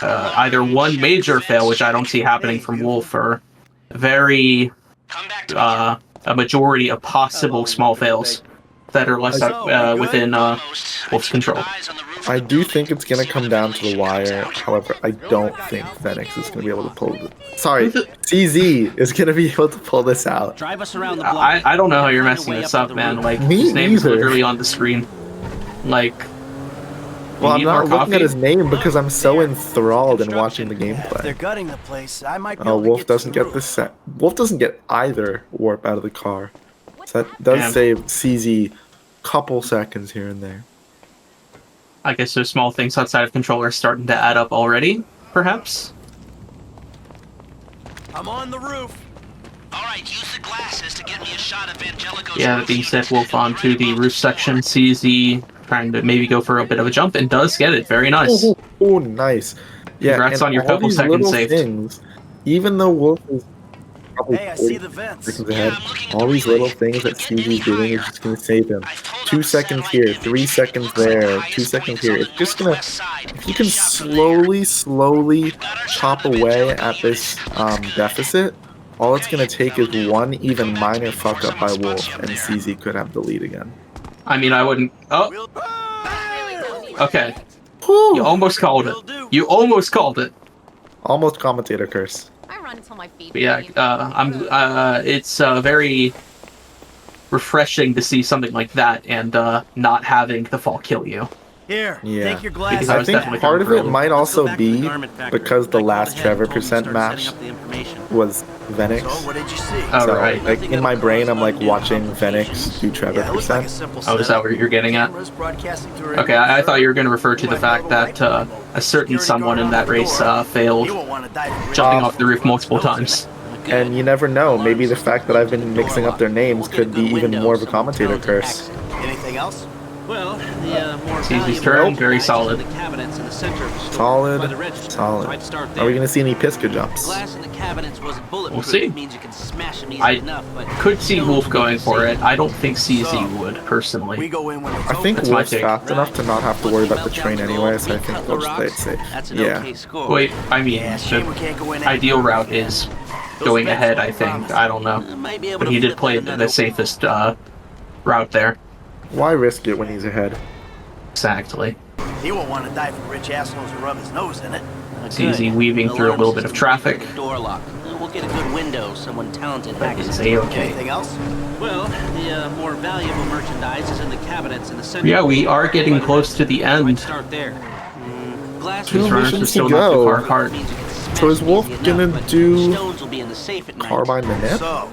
either one major fail, which I don't see happening from Wolf, or very a majority of possible small fails that are less within Wolf's control. I do think it's going to come down to the wire. However, I don't think Phoenix is going to be able to pull it. Sorry, CZ is going to be able to pull this out. Drive us around the block. I don't know how you're messing this up, man. Like, Me his name is either. literally on the screen. Like, Well, I'm need not more looking coffee? at his name because I'm so enthralled in watching the If they're gameplay. gutting the place, I might be Oh, able to Wolf get doesn't get through. this set. Wolf doesn't get either warp out of the car. So that does Damn. save CZ a couple seconds here and there. I guess those small things outside of control are starting to add up already, perhaps? I'm on the roof. Alright, use the glasses to get me a shot of Angelico's. Yeah, that being said, Wolf onto the roof section. CZ trying to maybe go for a bit of a jump and does get it. Very nice. Oh, nice. Yeah, Congrats and on your all couple these seconds little saved. things, even though Wolf is probably Hey, I 40 see the vents. seconds ahead, all these little things that CZ's doing is just going to save him. 2 seconds here, 3 seconds there, 2 seconds here. It's just going to, if you can slowly chop away at this deficit, all it's going to take is one even minor fuck up by Wolf, and CZ could have the lead again. I mean, I wouldn't. Oh, okay. Whew. You almost called it. You almost called it. Almost commentator curse. I run until my feet. But yeah, it's very refreshing to see something like that and not having the fall kill you. Here, Yeah. take your glasses. Because I I was think definitely part of going it for it. might Let's go also back to the be garment factory. because the I last called ahead Trevor and told him to percent start match setting up the information. was Venix. So, what did you see? Oh, So, right. like, in my brain, I'm like watching Venix do Trevor Yeah, it looks like a percent. simple Oh, is that what you're getting at? Cameras broadcasting through Okay, I thought you were going to refer to the fact that a certain someone in that race failed You won't want to die for jumping off the roof multiple times. And you never know, maybe the fact that I've been mixing up their names could be even more of a commentator curse. Anything else? Well, the more CZ's valuable turn, merchandise very is solid. in the cabinets in the center of the store Solid, by the register. solid. So I'd start Are we there. going to see any Pisca jumps? Glass in the cabinets wasn't bulletproof. We'll see. It means you can smash them easily I enough, but could see stones Wolf will going be for safe. it. I don't think CZ would, We personally. go in when it's I think That's my Wolf's take. fast enough to not have to worry about the train anyway, so I think Cut they'll the just play it rocks. safe. That's an Yeah. okay score. Wait, I mean, Yeah, shame we the can't go in ideal after route is going ahead, I think. I don't know. Might be able But to he did flip play another the safest route there. Why risk it when he's ahead? Exactly. He won't want to die for rich assholes who rub his nose in it. CZ weaving through a little bit of traffic. Door lock. We'll get a good window. Someone talented That hacks is it. A-okay. Anything else? Well, the more valuable merchandise is in the cabinets in the center. Yeah, we are getting close to the I'd end. start there. Glass Two These runners are missions still to not too go. far apart. means you can smash So is them Wolf easy gonna enough, but do stones will be in the safe at night. Carbine the Nip? So,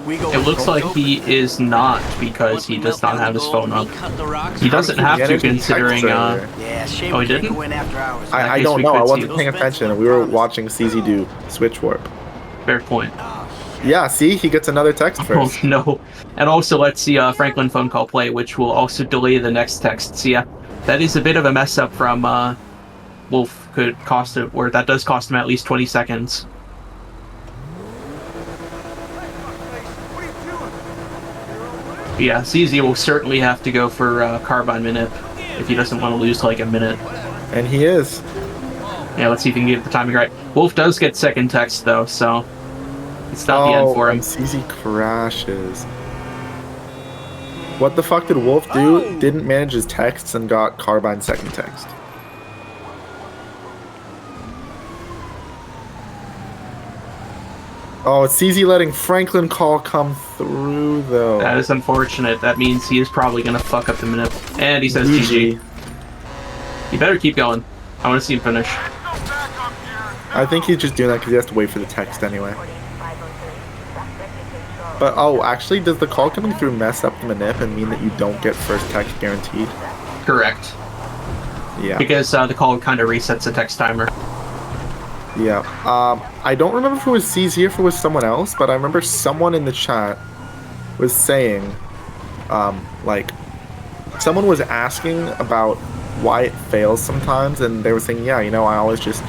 we go It looks like he is not because Once he we does melt not down have the his gold phone and up. we cut the rocks, He doesn't have to, Get his considering texts Yeah, shame Oh, we he can't didn't? go in after hours. that I case don't we know, I could wasn't see. paying attention. We were watching CZ do Switch Warp. Fair point. Yeah, see? He gets another text Oh first. no. And also let's see Franklin phone call play, which will also delay the next text. So yeah, that is a bit of a mess up from Wolf. Could cost it, or that does cost him at least 20 seconds. But yeah, CZ will certainly have to go for Carbine Minute if he doesn't want to lose like a minute. And he is. Yeah, let's see if he can get the timing right. Wolf does get second text though, so it's not the end for him. And CZ crashes. What the fuck did Wolf do? Didn't manage his texts and got Carbine second text. Oh, it's CZ letting Franklin call come through though. That is unfortunate. That means he is probably gonna fuck up the minute. And he says GG. You better keep going. I want to see him finish. I think he's just doing that because he has to wait for the text anyway. But oh, actually, does the call coming through mess up the manip and mean that you don't get first text guaranteed? Correct. Yeah. Because the call kind of resets the text timer. Yeah. I don't remember if it was CZ or if it was someone else, but I remember someone in the chat was saying, like, someone was asking about why it fails sometimes, and they were saying, yeah, you know, I always just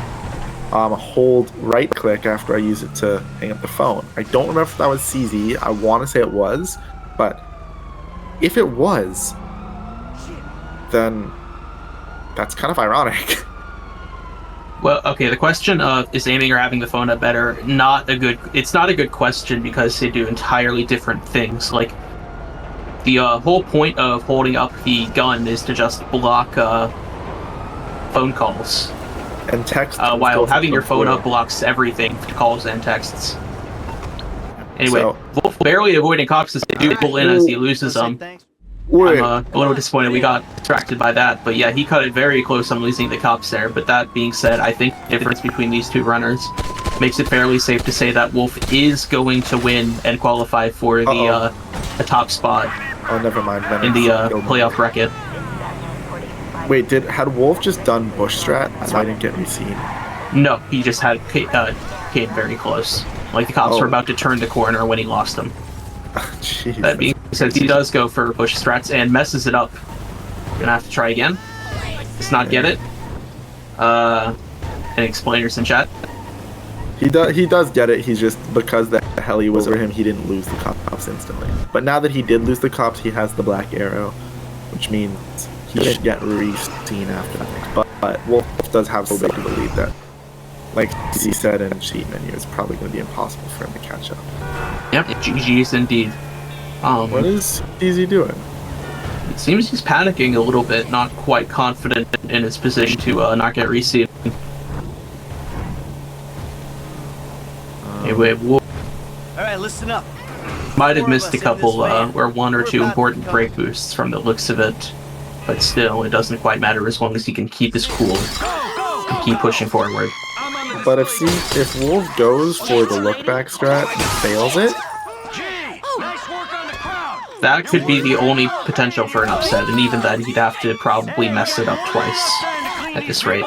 hold right click after I use it to hang up the phone. I don't remember if that was CZ. I want to say it was, but if it was, then that's kind of ironic. Well, okay, the question of is aiming or having the phone up better, it's not a good question because they do entirely different things. Like, the whole point of holding up the gun is to just block phone calls. And text. While having your phone up blocks everything, calls and texts. Anyway, So- Wolf barely avoiding cops as they do pull in as he loses them. Wait. I'm a little disappointed we got distracted by that, but yeah, he cut it very close on losing the cops there. But that being said, I think the difference between these two runners makes it fairly safe to say that Wolf is going to win and qualify for the top spot Oh, never mind. Then in the it's- playoff bracket. Wait, had Wolf just done Bush Strat? So I didn't get reseen. No, he just had Cade very close. Like the cops were about to turn the corner when he lost them. Jeez. That being said, he does go for push strats and messes it up. Gonna have to try again. Does not get it. Any explainers in chat? He does get it. He's just, because the heli was over him, he didn't lose the cops instantly. But now that he did lose the cops, he has the black arrow, which means he should get re-seen after that. But Wolf does have so big of a lead that, like he said in cheat menu, it's probably going to be impossible for him to catch up. Yep, GG's indeed. What is DZ doing? It seems he's panicking a little bit, not quite confident in his position to not get re-seen. Anyway, Wolf Alright, listen up. might have missed a couple or one or two important break boosts from the looks of it, but still, it doesn't quite matter as long as he can keep his cool and keep pushing forward. But if Wolf goes for the look back strat and fails it, that could be the only potential for an upset, and even then, he'd have to probably mess it up twice at this rate.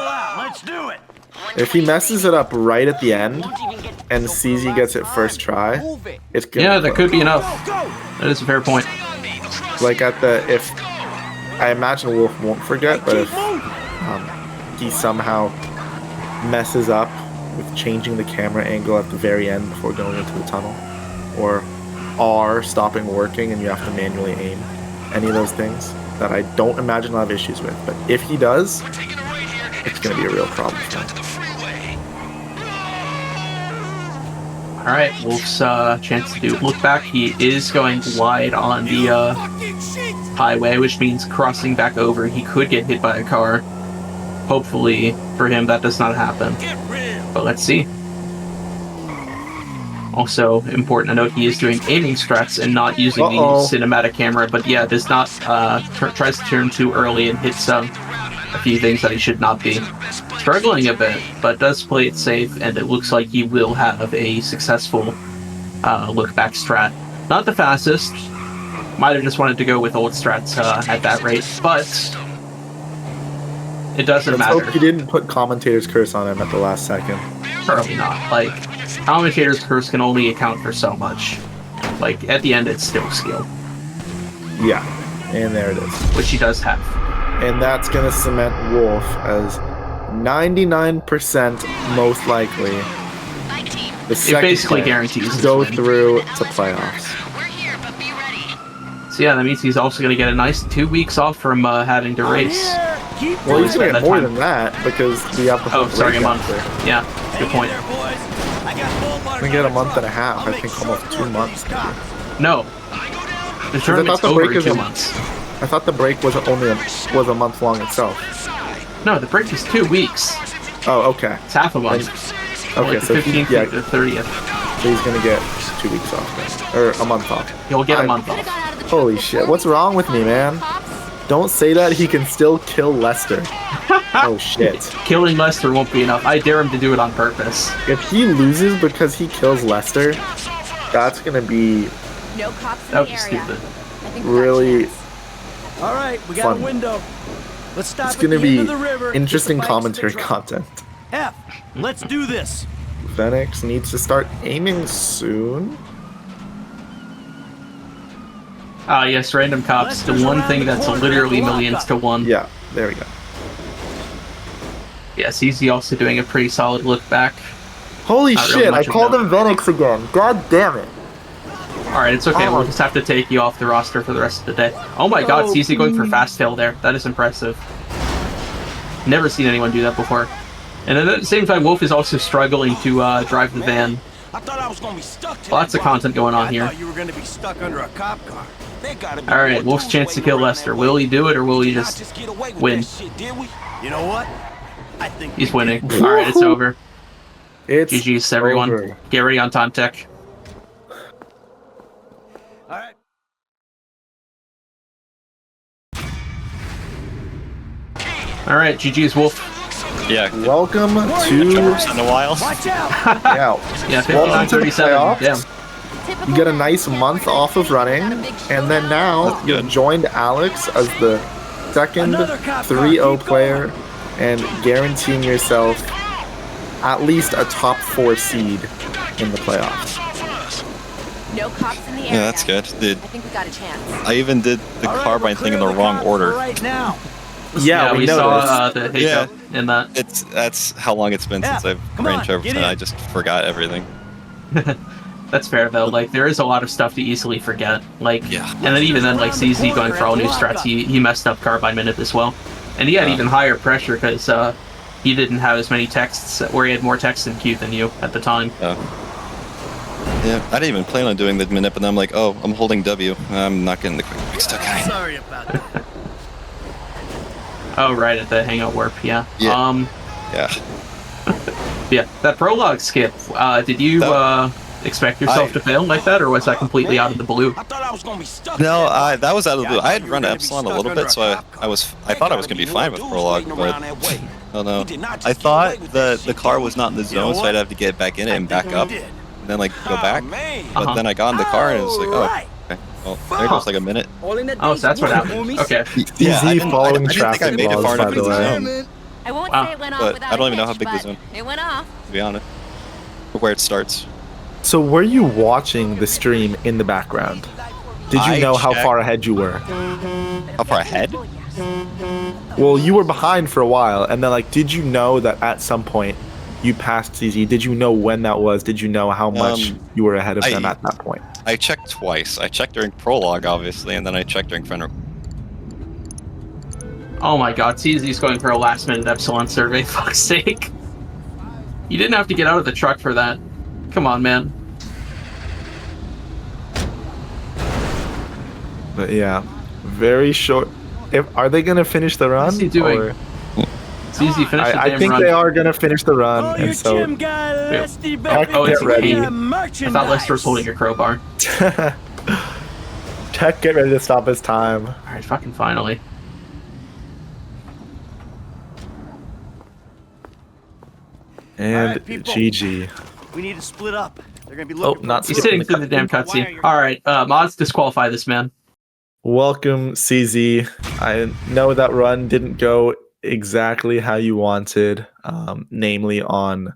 if he messes it up right at the end and CZ gets it first try, it's good. Yeah, that could be enough. That is a fair point. Like if I imagine Wolf won't forget, but if he somehow messes up with changing the camera angle at the very end before going into the tunnel, or R stopping working and you have to manually aim, any of those things that I don't imagine I'll have issues with, but if he does, it's going to be a real problem for him. Alright, Wolf's chance to do look back. He is going wide on the highway, which means crossing back over, he could get hit by a car. Hopefully, for him, that does not happen. But let's see. Also, important to note, he is doing aiming strats and not using the cinematic camera, but yeah, does not, tries to turn too early and hits a few things that he should not be. Struggling a bit, but does play it safe, and it looks like he will have a successful look back strat. Not the fastest, might have just wanted to go with old strats at that rate, but it doesn't matter. Let's hope he didn't put Commentator's Curse on him at the last second. Probably not. Like, Commentator's Curse can only account for so much. Like, at the end, it's still skill. Yeah, and there it is. Which he does have. And that's going to cement Wolf as 99% most likely the second it basically player guarantees to go win. through to playoffs. So yeah, that means he's also going to get a nice 2 weeks off from having to race. Well, he's going to get more than that because we have the whole a month. after. Yeah, good point. We get a month and a half, I think almost 2 months. Maybe. No. The tournament's over in 2 months. I thought the break was a month long itself. No, the break is 2 weeks. Oh, okay. It's half a month. Okay, like the 15th to the 30th. So he's going to get 2 weeks off then. Or a month off. He'll get a month off. Holy shit, what's wrong with me, man? Don't say that, he can still kill Lester. Oh shit. Killing Lester won't be enough. I dare him to do it on purpose. If he loses because he kills Lester, that's gonna be that would be stupid. Really Alright, we got fun. a window. Let's stop It's gonna at the be end of the river. interesting Get the bikes commentary to the truck. content. F, let's do this. Phoenix needs to start aiming soon. Yes, random cops. The one thing that's literally millions to one. Yeah, there we go. Yes, he's also doing a pretty solid look back. Holy Not shit, really I much of called note. him Venix again. God damn it. Alright, it's okay. Oh. We'll just have to take you off the roster for the rest of the day. Oh my god, CC going for fast tail there. That is impressive. Never seen anyone do that before. And at the same time, Wolf is also struggling to drive the van. I thought I was gonna be stuck to Lots of content going on here. I thought you were gonna be stuck under a cop car. Alright, Wolf's chance to kill Lester. Will he do it, or will he just win? You know what? I think He's winning. Alright, it's over. It's GG's, everyone. over. Get ready on Time Tech. Alright. Alright, GG's, Wolf. Yeah. Welcome to In a while. Watch out! Yeah, Welcome to the 59-37. Damn. playoffs. You get a nice month off of running, and then now you joined Alex as the second 3-0 player and guaranteeing yourself at least a top 4 seed in the playoffs. No cops in the area. Yeah, that's good. I think we got a chance. I even did the carbine thing in the wrong order. Right now. Yeah, we noticed. saw the hiccup in that. That's how long it's been since I've come ran on, Trevor, get and in. I just forgot everything. That's fair though. Like there is a lot of stuff to easily forget. Like, Yeah. and then even then, like CZ going for all new strats, he messed up carbine minute as well, and he had even higher pressure because he didn't have as many texts, where he had more texts in queue than you at the time. Yeah, I didn't even plan on doing the minute, and I'm like, oh, I'm holding W. I'm not getting the quick fix. Okay. Sorry about that. Oh right, at the hangout warp, yeah. Yeah. Yeah, that prologue skip. Did you expect yourself to fail like that, or was that completely out of the blue? I thought I was gonna be stuck. No, there. that was out of the blue. I had you were run gonna be Epsilon a stuck little under bit, a so cop I car. thought I was gonna be fine with prologue, but oh no. I thought the car was not in the zone, so I'd have to get back in it and back up, and then like go back. But then I got in the car and it was like, oh, okay. Well, there goes like a minute. Oh, so that's what happened. Okay. Yeah, I Easy didn't following think I traffic made it laws, far by enough the into the way. zone, I won't Wow. say it went off but without I don't a even know how hitch, big the but zone. it went off. to be honest. Or where it starts. So were you watching the stream in the background? Did you I know how checked- far ahead you were? How far ahead? Well, you were behind for a while, and then like, did you know that at some point you passed CZ? Did you know when that was? Did you know how much you were ahead of them at that point? I checked twice. I checked during prologue, obviously, and then I checked during Fenrir. Oh my god, CZ's going for a last minute Epsilon survey, fuck's sake. You didn't have to get out of the truck for that. Come on, man. But yeah, very short. Are they gonna finish the run? What's he doing? or- CZ, finish the I damn think run. they are gonna finish the run, Oh, and you so gym guy, Lesty, Heck, baby. Oh, it's get ready. I thought Lester was holding your crowbar. Tech, get ready to stop his time. Alright, fucking finally. And Alright, people. GG. We need to split up. They're gonna be Oh, looking for not He's skipping sitting through the damn cutscene. Alright, mods disqualify this man. Welcome, CZ. I know that run didn't go exactly how you wanted, namely on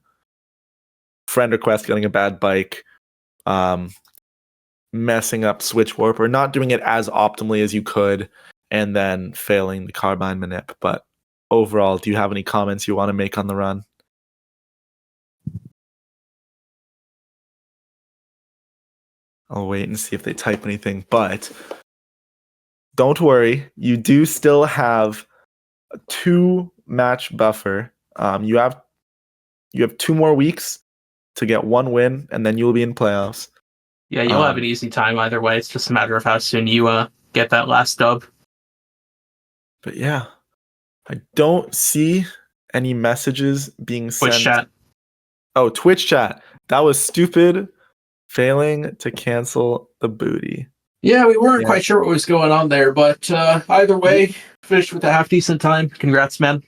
friend request getting a bad bike, messing up switch warp, or not doing it as optimally as you could, and then failing the carbine manip. But overall, do you have any comments you want to make on the run? I'll wait and see if they type anything, but don't worry, you do still have a 2-match buffer. You have 2 more weeks to get 1 win, and then you'll be in playoffs. Yeah, you'll have an easy time either way. It's just a matter of how soon you get that last dub. But yeah, I don't see any messages being sent. Twitch chat. Oh, Twitch chat. That was stupid. Failing to cancel the booty. Yeah, we weren't Yeah. quite sure what was going on there, but either way, finished with a half decent time. Congrats, man.